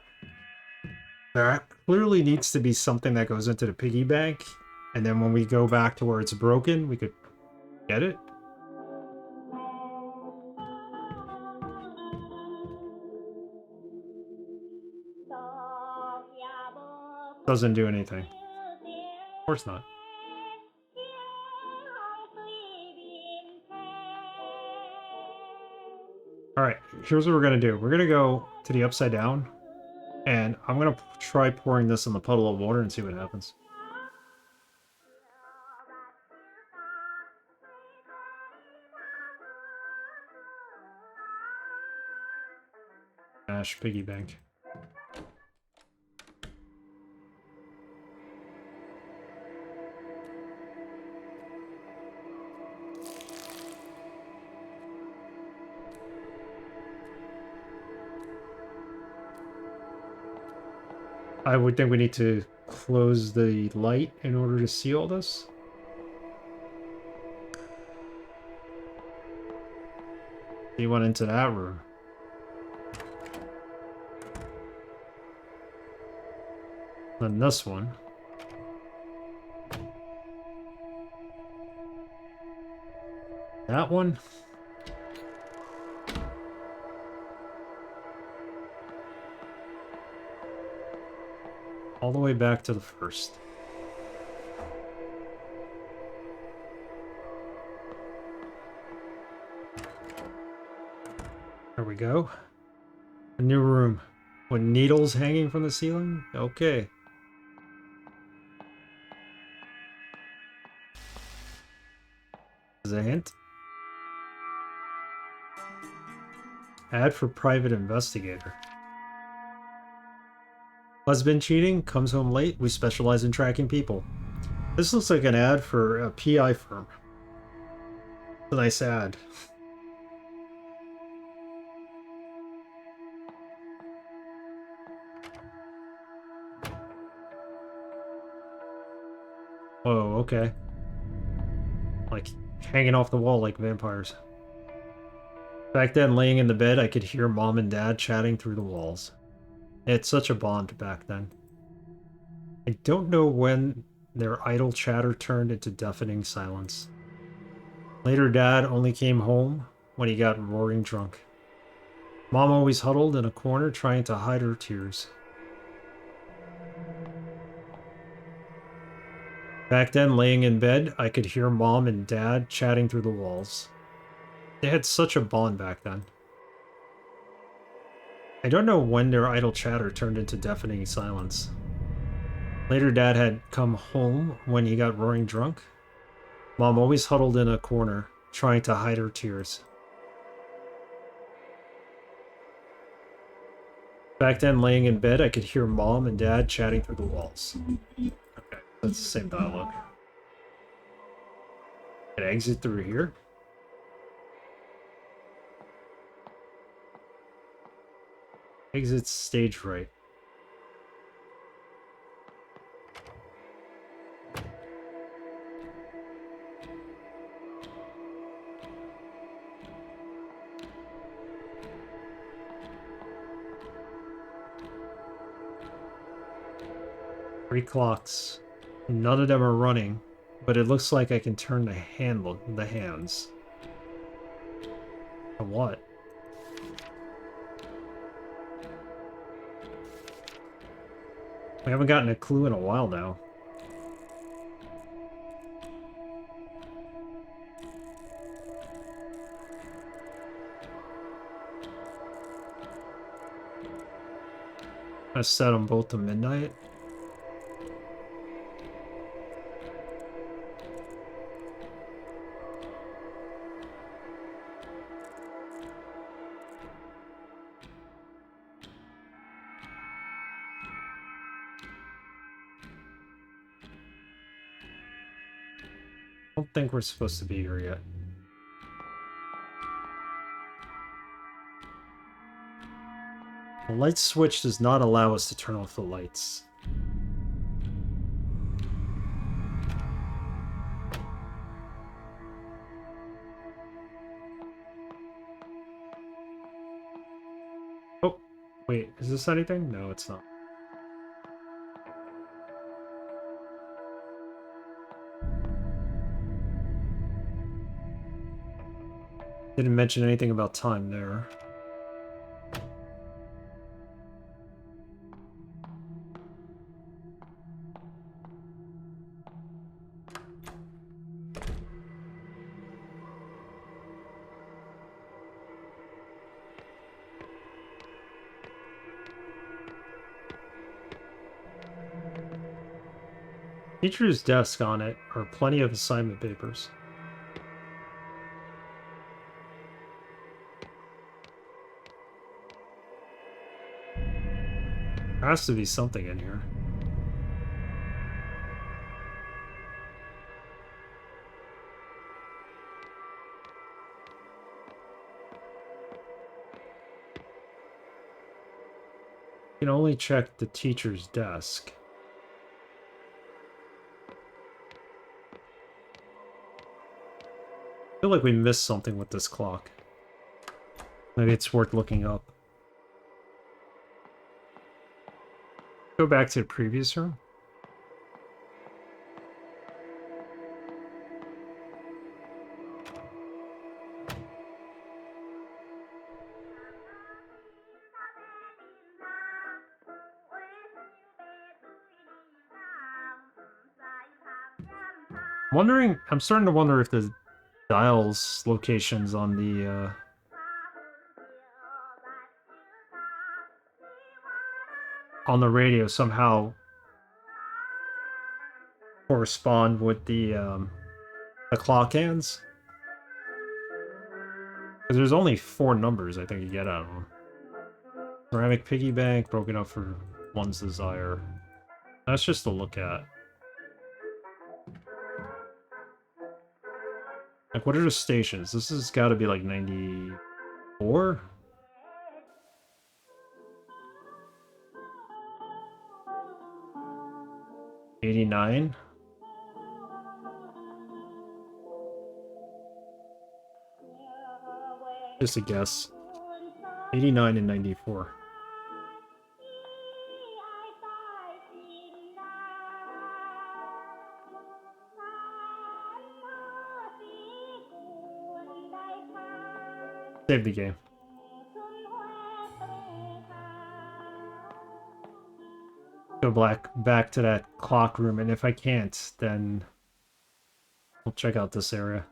There clearly needs to be something that goes into the piggy bank, and then when we go back to where it's broken, we could get it. Doesn't do anything. Of course not. Alright, here's what we're gonna do. We're gonna go to the upside down, and I'm gonna try pouring this in the puddle of water and see what happens. Ash piggy bank. I would think we need to close the light in order to see all this. He went into that room. Then this one. That one. All the way back to the first. There we go. A new room. With needles hanging from the ceiling? Okay. As a hint. Ad for private investigator. Husband cheating, comes home late, we specialize in tracking people. This looks like an ad for a PI firm. It's a nice ad. Whoa, okay. Like, hanging off the wall like vampires. Back then, laying in the bed, I could hear Mom and Dad chatting through the walls. It's such a bond back then. I don't know when their idle chatter turned into deafening silence. Later, Dad only came home when he got roaring drunk. Mom always huddled in a corner trying to hide her tears. Back then, laying in bed, I could hear Mom and Dad chatting through the walls. They had such a bond back then. I don't know when their idle chatter turned into deafening silence. Later, Dad had come home when he got roaring drunk. Mom always huddled in a corner, trying to hide her tears. Back then, laying in bed, I could hear Mom and Dad chatting through the walls. Okay, that's the same dialogue. Can I exit through here? Exit stage right. 3 clocks. None of them are running, but it looks like I can turn the hands. A what? We haven't gotten a clue in a while now. I set them both to midnight. I don't think we're supposed to be here yet. The light switch does not allow us to turn off the lights. Oh, wait, is this anything? No, it's not. Didn't mention anything about time there. Teacher's desk on it are plenty of assignment papers. There has to be something in here. You can only check the teacher's desk. I feel like we missed something with this clock. Maybe it's worth looking up. Go back to the previous room. I'm starting to wonder if the dials locations on the radio somehow correspond with the clock hands. Because there's only 4 numbers I think you get out of them. Ceramic piggy bank, broken up for one's desire. That's just to look at. Like, what are the stations? This has got to be like 94? $89? Just a guess. 89 and 94. Save the game. Go back to that clock room, and if I can't, then we'll check out this area.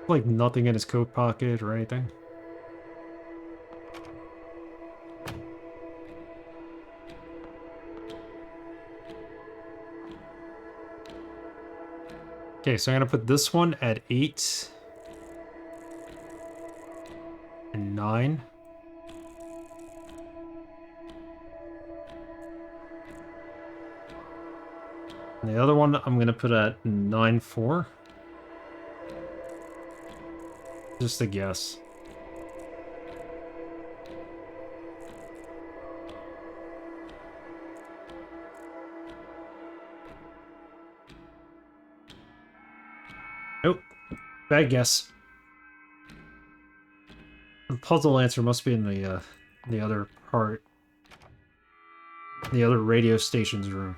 Like nothing in his coat pocket or anything. Okay, so I'm gonna put this one at 8 and 9. And the other one I'm gonna put at 9-4. Just a guess. Nope. Bad guess. The puzzle answer must be in the other part. The other radio station's room.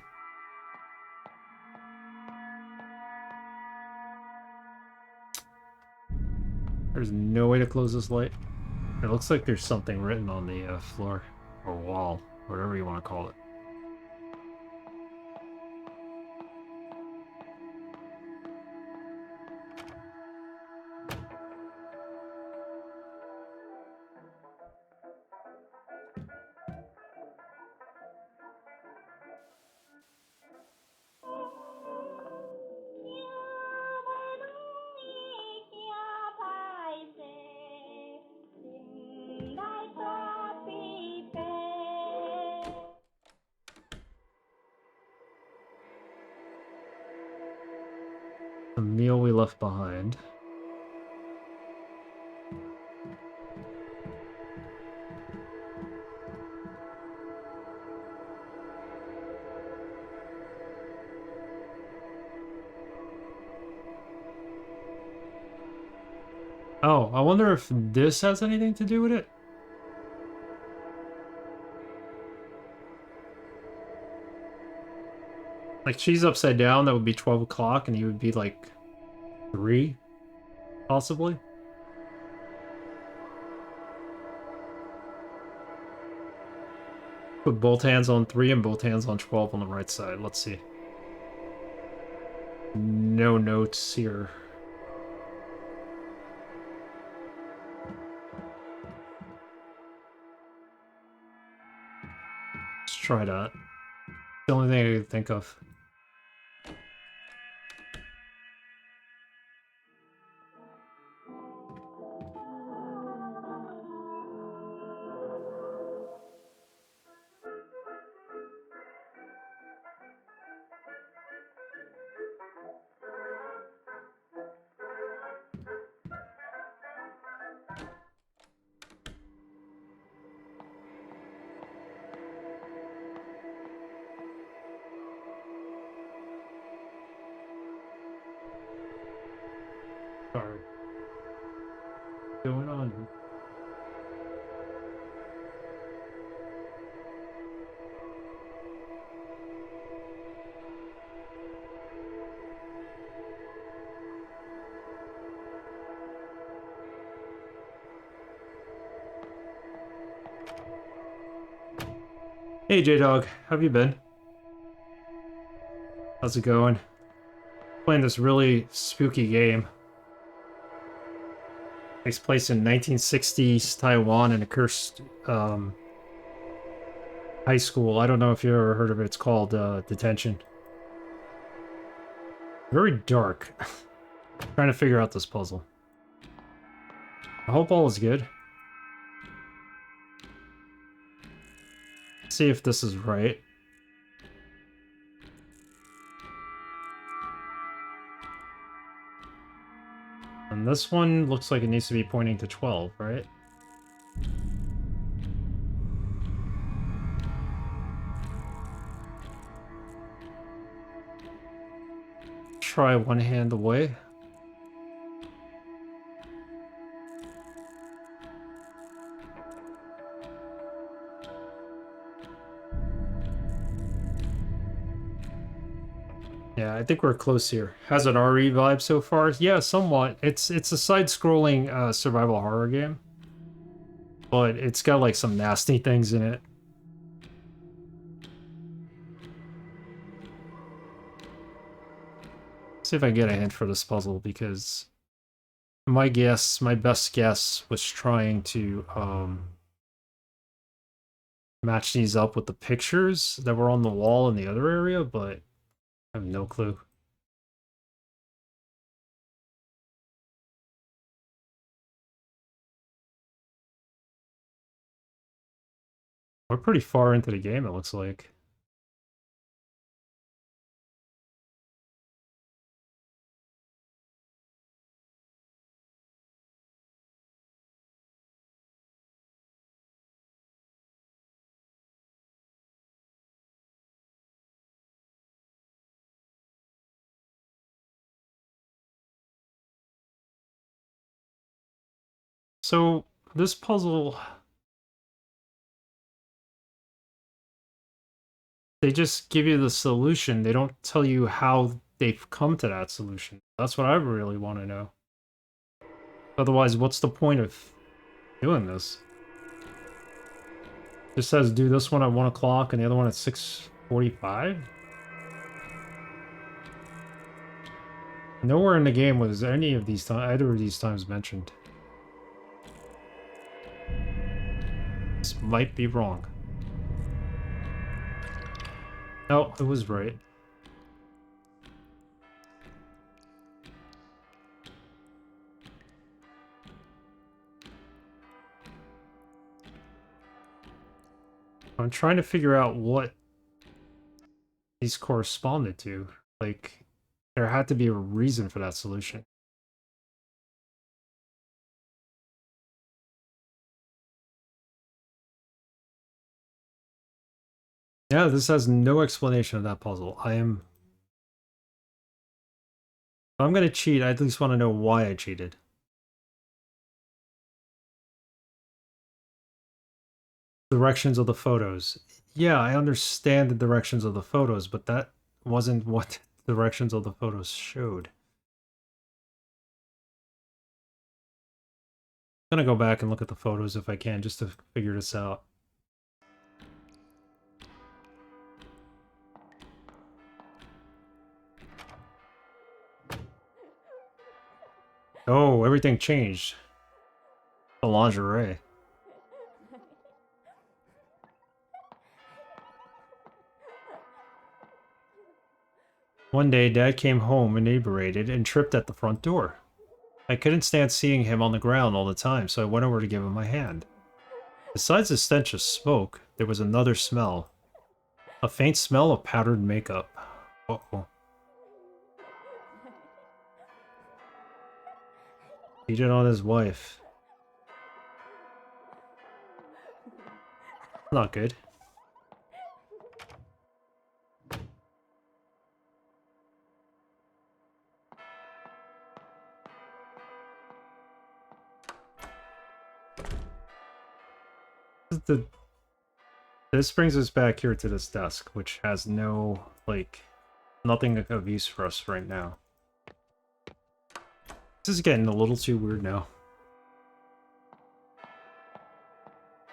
There's no way to close this light. It looks like there's something written on the floor or wall, whatever you want to call it. The meal we left behind. Oh, I wonder if this has anything to do with it? Like, she's upside down, that would be 12 o'clock, and he would be like 3, possibly? Put both hands on 3 and both hands on 12 on the right side. Let's see. No notes here. Let's try that. The only thing I can think of. Sorry. What's going on? Hey J-Dog, how have you been? How's it going? Playing this really spooky game. Takes place in 1960s Taiwan in a cursed high school. I don't know if you ever heard of it. It's called Detention. Very dark. Trying to figure out this puzzle. I hope all is good. See if this is right. And this one looks like it needs to be pointing to 12, right? Try one hand away. Yeah, I think we're close here. Has an RE vibe so far? Yeah, somewhat. It's a side-scrolling survival horror game, but it's got like some nasty things in it. See if I can get a hint for this puzzle, because my best guess was trying to match these up with the pictures that were on the wall in the other area, but I have no clue. We're pretty far into the game, it looks like. So this puzzle, they just give you the solution. They don't tell you how they've come to that solution. That's what I really want to know. Otherwise, what's the point of doing this? Just says do this one at 1 o'clock and the other one at 6:45? Nowhere in the game was any of these either of these times mentioned. This might be wrong. No, it was right. I'm trying to figure out what these corresponded to. Like, there had to be a reason for that solution. Yeah, this has no explanation of that puzzle. If I'm gonna cheat, I at least want to know why I cheated. Directions of the photos. Yeah, I understand the directions of the photos, but that wasn't what the directions of the photos showed. I'm gonna go back and look at the photos if I can, just to figure this out. Oh, everything changed. The lingerie. One day, Dad came home inebriated and tripped at the front door. I couldn't stand seeing him on the ground all the time, so I went over to give him my hand. Besides the stench of smoke, there was another smell. A faint smell of powdered makeup. Uh-oh. Cheated on his wife. Not good. This brings us back here to this desk, which has no, like, nothing of use for us right now. This is getting a little too weird now.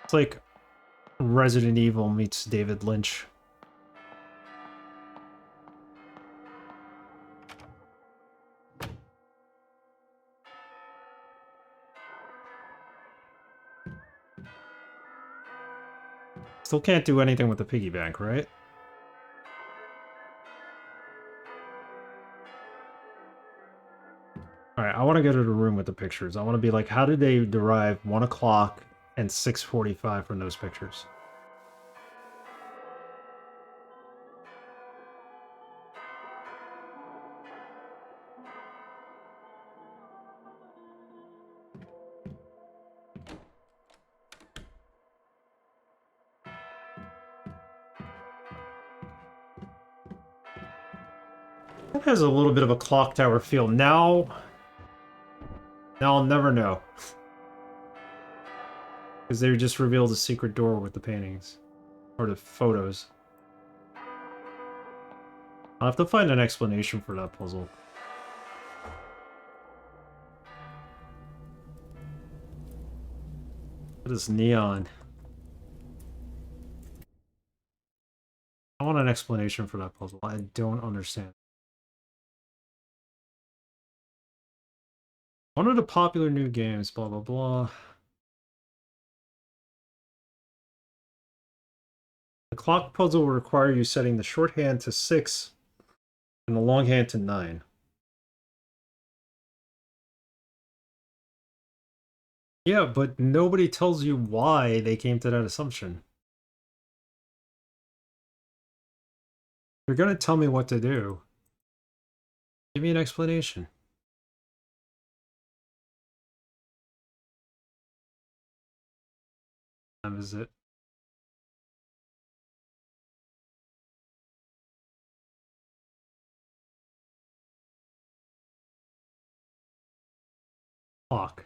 It's like Resident Evil meets David Lynch. Still can't do anything with the piggy bank, right? Alright, I want to go to the room with the pictures. I want to be like, how did they derive 1 o'clock and 6:45 from those pictures? It has a little bit of a clock tower feel. Now I'll never know. Because they just revealed a secret door with the paintings. Or the photos. I'll have to find an explanation for that puzzle. What is neon? I want an explanation for that puzzle. I don't understand. One of the popular new games, blah blah blah. The clock puzzle will require you setting the shorthand to 6 and the longhand to 9. Yeah, but nobody tells you why they came to that assumption. You're gonna tell me what to do. Give me an explanation. What time is it? Clock.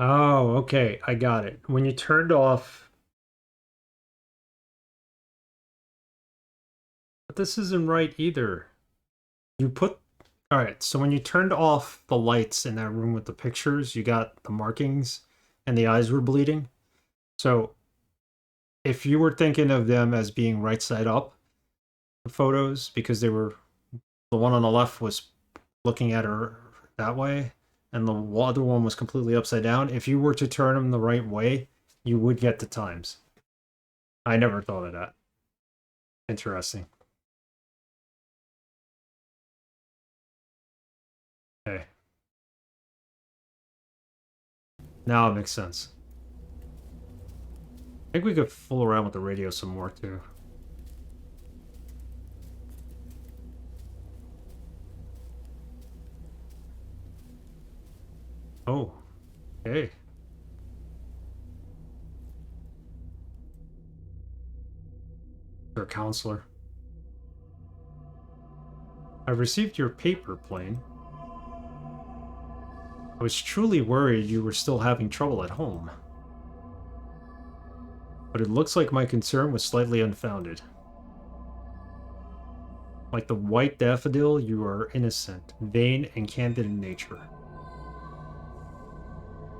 Oh, okay. I got it. When you turned off... But this isn't right either. You put... Alright, so when you turned off the lights in that room with the pictures, you got the markings and the eyes were bleeding. So if you were thinking of them as being right side up, the photos, because they were... The one on the left was looking at her that way, and the other one was completely upside down. If you were to turn them the right way, you would get the times. I never thought of that. Interesting. Okay. Now it makes sense. I think we could fool around with the radio some more too. Oh, okay. You're a counselor. I received your paper plane. I was truly worried you were still having trouble at home. But it looks like my concern was slightly unfounded. Like the white daffodil, you are innocent, vain, and candid in nature.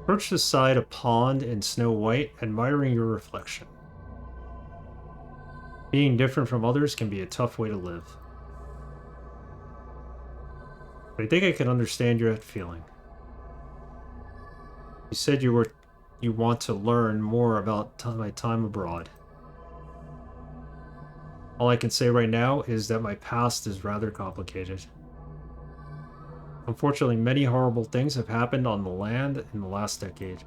Approach the side a pond in Snow White, admiring your reflection. Being different from others can be a tough way to live. But I think I can understand your feeling. You said you want to learn more about my time abroad. All I can say right now is that my past is rather complicated. Unfortunately, many horrible things have happened on the land in the last decade.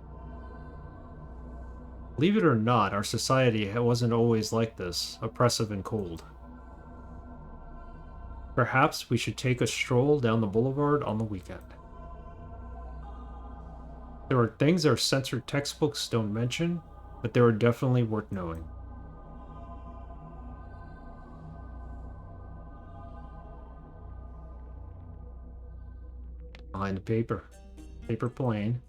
Believe it or not, our society wasn't always like this, oppressive and cold. Perhaps we should take a stroll down the boulevard on the weekend. There are things our censored textbooks don't mention, but they are definitely worth knowing. Behind the paper. Paper plane.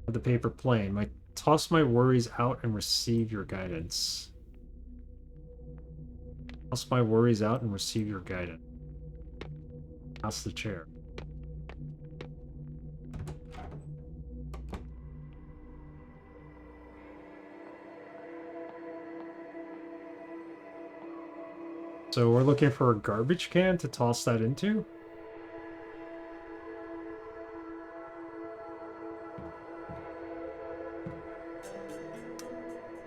The paper plane. Toss my worries out and receive your guidance. Toss my worries out and receive your guidance. Pass the chair. So we're looking for a garbage can to toss that into?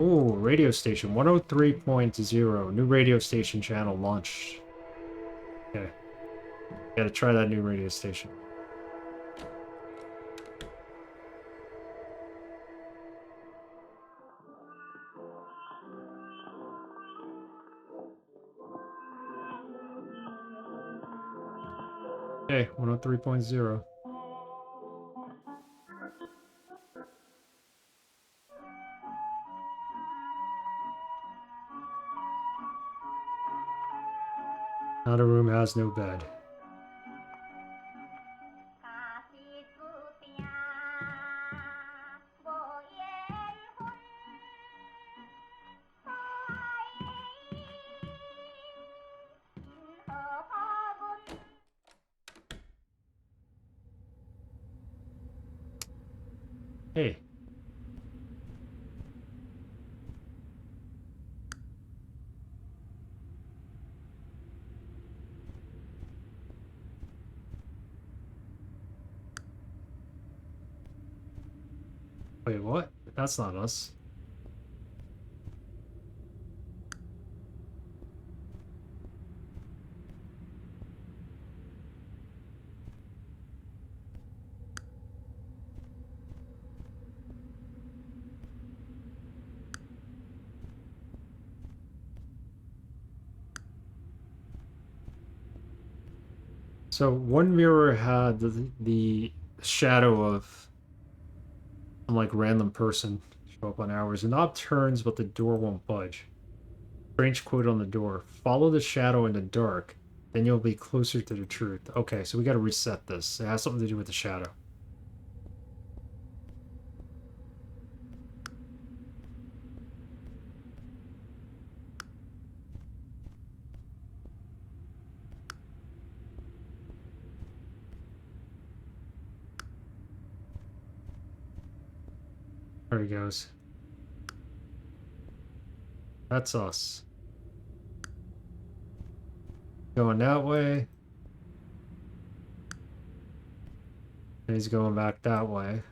Ooh, radio station 103.0. New radio station channel launched. Okay. Gotta try that new radio station. Okay, 103.0. Not a room has no bed. Hey. Wait, what? That's not us. So one mirror had the shadow of some like random person show up on ours. The knob turns, but the door won't budge. Strange quote on the door. Follow the shadow in the dark, then you'll be closer to the truth. Okay, so we gotta reset this. It has something to do with the shadow. There he goes. That's us. Going that way. And he's going back that way.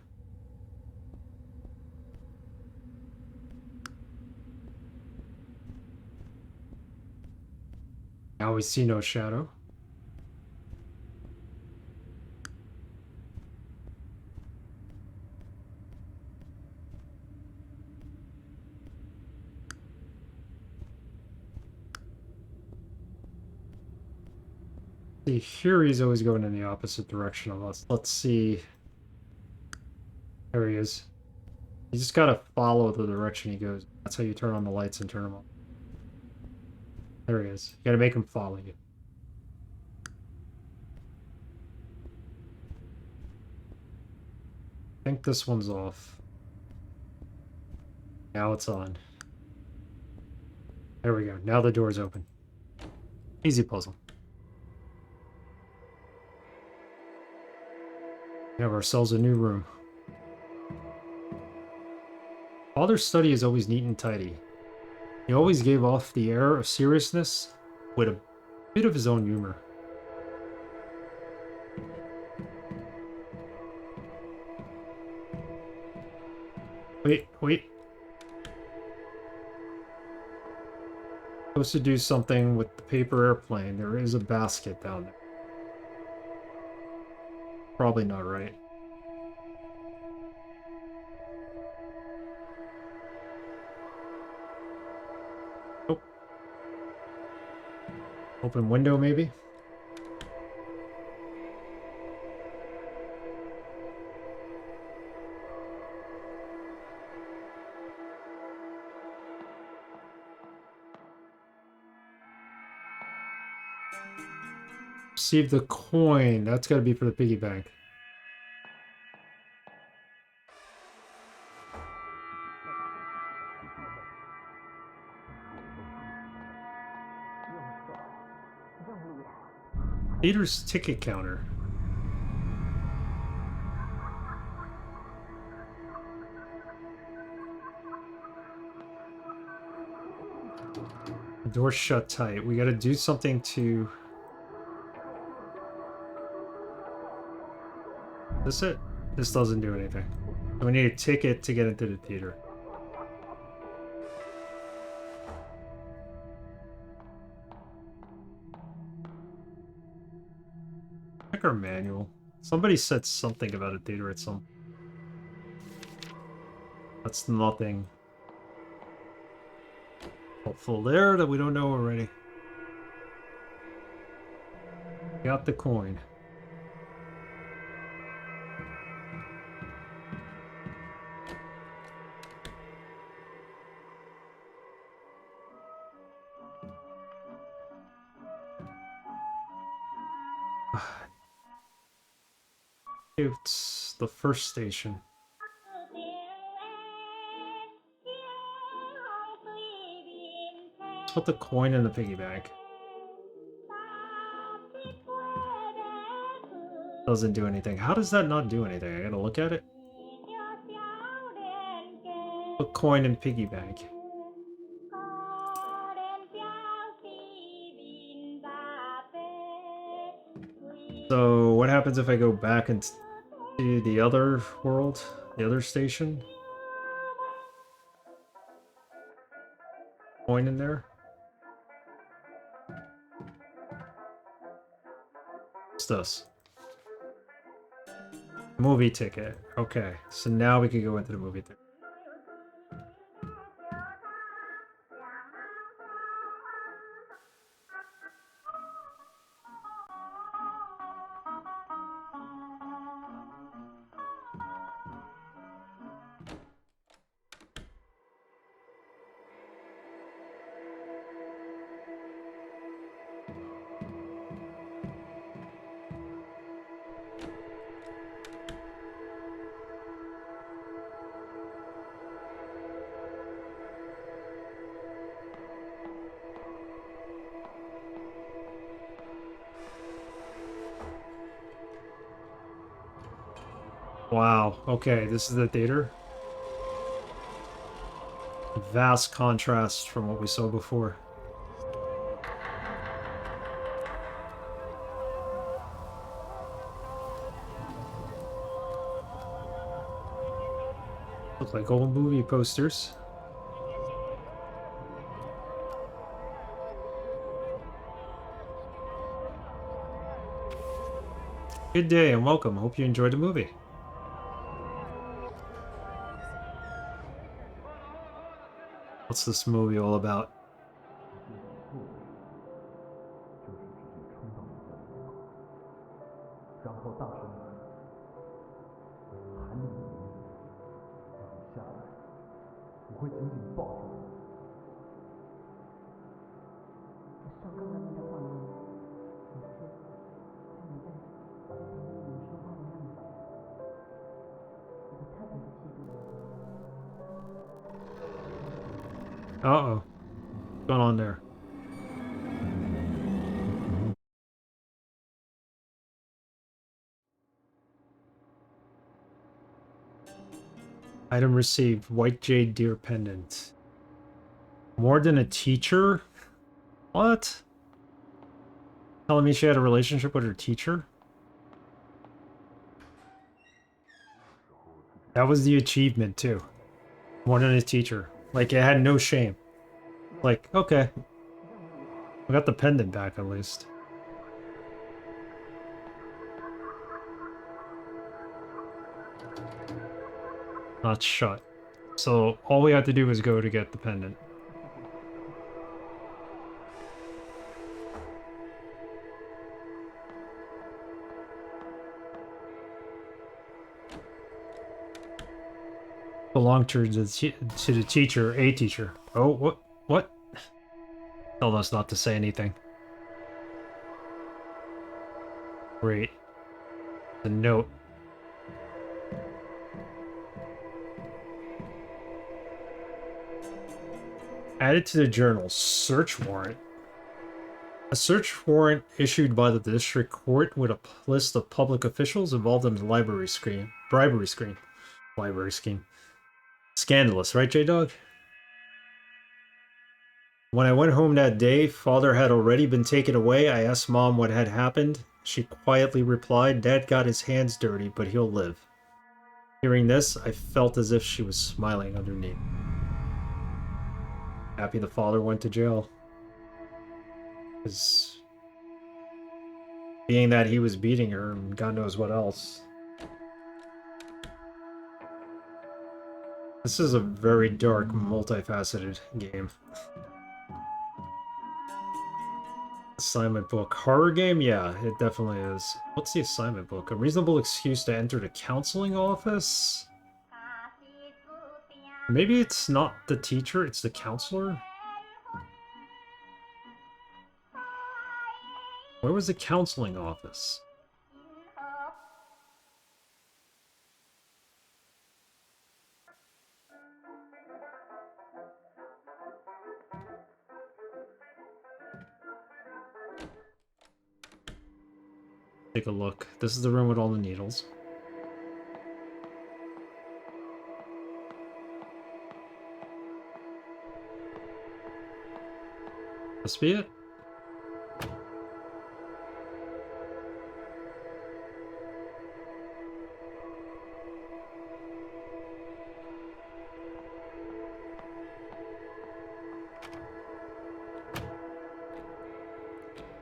Now we see no shadow. See, here he's always going in the opposite direction of us. Let's see. There he is. You just gotta follow the direction he goes. That's how you turn on the lights and turn them on. There he is. You gotta make him follow you. I think this one's off. Now it's on. There we go. Now the door's open. Easy puzzle. We have ourselves a new room. Father's study is always neat and tidy. He always gave off the air of seriousness with a bit of his own humor. Wait. Supposed to do something with the paper airplane. There is a basket down there. Probably not right. Oh. Open window, maybe? Receive the coin. That's got to be for the piggy bank. Theater's ticket counter. The door's shut tight. We got to do something to... Is this it? This doesn't do anything. So we need a ticket to get into the theater. Check our manual. Somebody said something about a theater at some... That's nothing helpful there that we don't know already. Got the coin. It's the first station. Let's put the coin in the piggy bank. Doesn't do anything. How does that not do anything? I gotta look at it. Put coin in piggy bank. So what happens if I go back into the other world, the other station? Coin in there. What's this? Movie ticket. Okay, so now we can go into the movie theater. Wow, okay, this is the theater. vast contrast from what we saw before. Look like old movie posters. Good day and welcome. Hope you enjoyed the movie. What's this movie all about? Uh-oh. What's going on there? Item received. White jade deer pendant. More than a teacher? What? Telling me she had a relationship with her teacher? That was the achievement, too. More than a teacher. Like, it had no shame. Like, okay. We got the pendant back, at least. Not shut. So, all we had to do was go to get the pendant. Belonged to the teacher, a teacher. Oh, what? Told us not to say anything. Great. The note. Added to the journal. Search warrant. A search warrant issued by the district court with a list of public officials involved in the bribery scheme. Scandalous, right, J-Dog? When I went home that day, Father had already been taken away. I asked Mom what had happened. She quietly replied, Dad got his hands dirty, but he'll live. Hearing this, I felt as if she was smiling underneath. Happy the father went to jail. Because being that he was beating her and God knows what else. This is a very dark, multifaceted game. Assignment book. Horror game? Yeah, it definitely is. What's the assignment book? A reasonable excuse to enter the counseling office? Maybe it's not the teacher, it's the counselor? Where was the counseling office? Take a look. This is the room with all the needles. Must be it.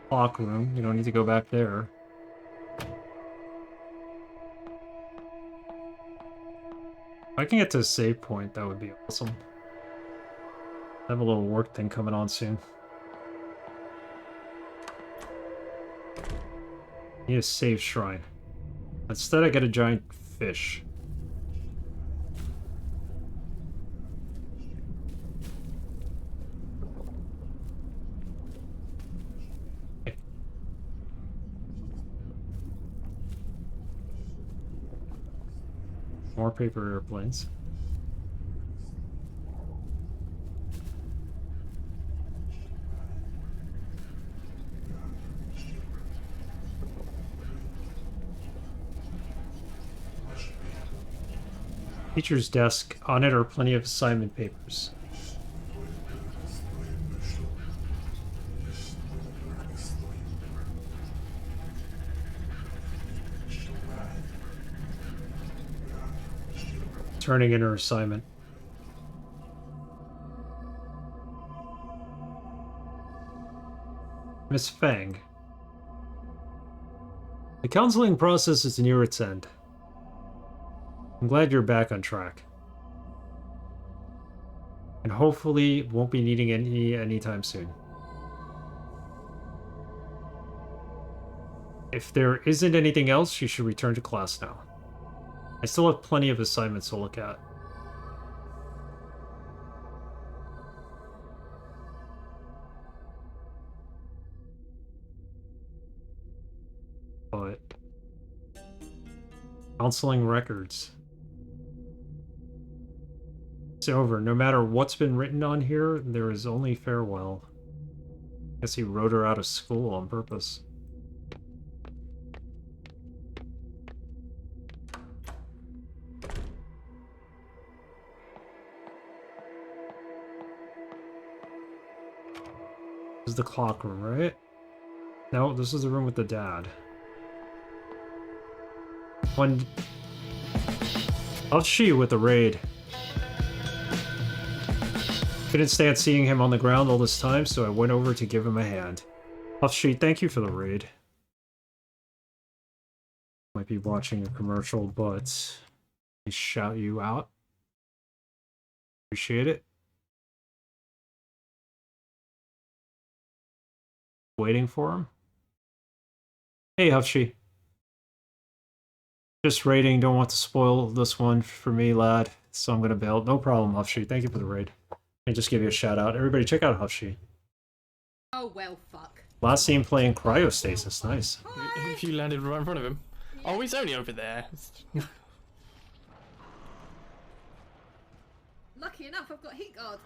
Clock room. You don't need to go back there. If I can get to a save point, that would be awesome. I have a little work thing coming on soon. Need a save shrine. Instead, I get a giant fish. More paper airplanes. Teacher's desk. On it are plenty of assignment papers. turning in her assignment. Miss Fang. The counseling process is near its end. I'm glad you're back on track. And hopefully won't be needing any anytime soon. If there isn't anything else, you should return to class now. I still have plenty of assignments to look at. But counseling records. It's over. No matter what's been written on here, there is only farewell. Guess he wrote her out of school on purpose. This is the clock room, right? No, this is the room with the dad. When... How's she with the raid? Couldn't stand seeing him on the ground all this time, so I went over to give him a hand. Huffsheet, thank you for the raid. Might be watching a commercial, but I shout you out. Appreciate it. Waiting for him. Hey, Huffsheet. Just raiding, don't want to spoil this one for me, lad. So I'm gonna bail. No problem, Huffsheet. Thank you for the raid. And just give you a shout out. Everybody check out Huffsheet. Oh well, fuck. Last scene playing cryostasis. Nice. If you landed right in front of him. Yeah. Oh, he's only over there. Lucky enough, I've got heat guard.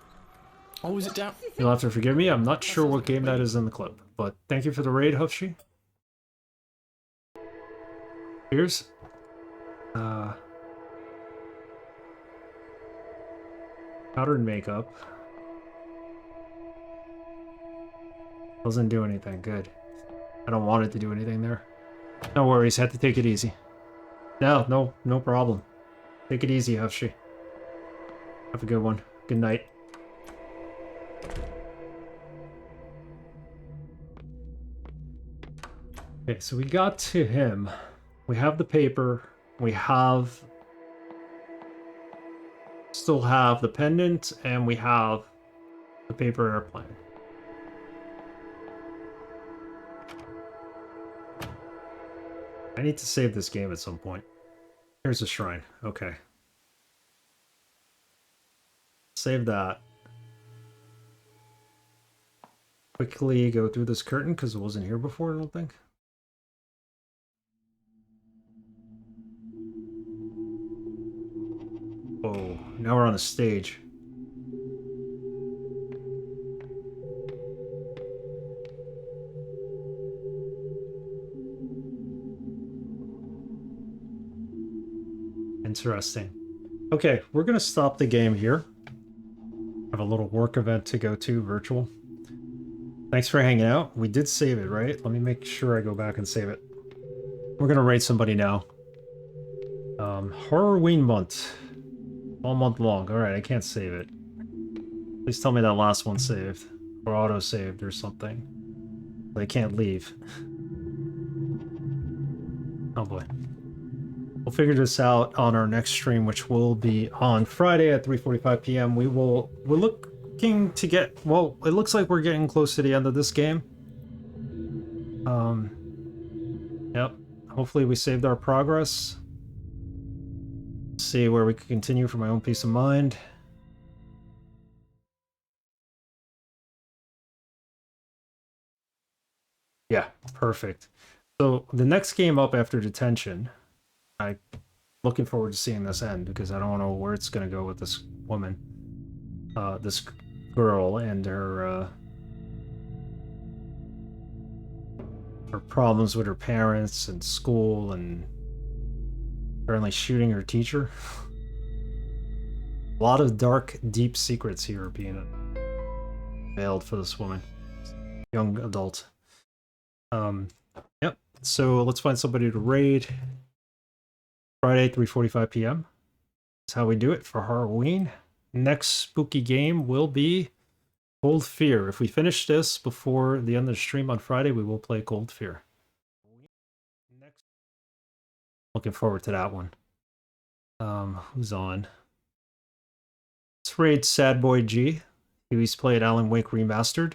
Oh, is it down? You'll have to forgive me. I'm not sure what game that is in the clip, but thank you for the raid, Huffsheet. Here's powder and makeup. Doesn't do anything. Good. I don't want it to do anything there. No worries. Had to take it easy. No problem. Take it easy, Huffsheet. Have a good one. Good night. Okay, so we got to him. We have the paper. We have... Still have the pendant, and we have the paper airplane. I need to save this game at some point. Here's a shrine. Okay. Save that. Quickly go through this curtain, because it wasn't here before, I don't think. Oh, now we're on a stage. Interesting. Okay, we're gonna stop the game here. Have a little work event to go to, virtual. Thanks for hanging out. We did save it, right? Let me make sure I go back and save it. We're gonna raid somebody now. Halloween month. All month long. Alright, I can't save it. Please tell me that last one saved. Or auto-saved or something. They can't leave. Oh boy. We'll figure this out on our next stream, which will be on Friday at 3:45 p.m. We're looking to get... Well, it looks like we're getting close to the end of this game. Yep. Hopefully we saved our progress. See where we can continue for my own peace of mind. Yeah, perfect. So the next game up after Detention, I'm looking forward to seeing this end because I don't know where it's going to go with this woman, this girl and her problems with her parents and school and apparently shooting her teacher. A lot of dark, deep secrets here being veiled for this woman. Young adult. Yep. So let's find somebody to raid. Friday, 3:45 p.m. That's how we do it for Halloween. Next spooky game will be Cold Fear. If we finish this before the end of the stream on Friday, we will play Cold Fear. Next. Looking forward to that one. Who's on? Let's raid Sad Boy G. He's played Alan Wake Remastered.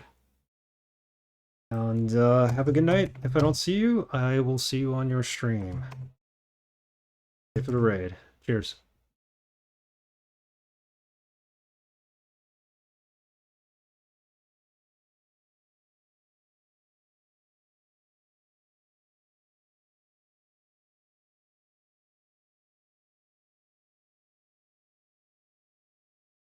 And have a good night. If I don't see you, I will see you on your stream. Thank you for the raid. Cheers.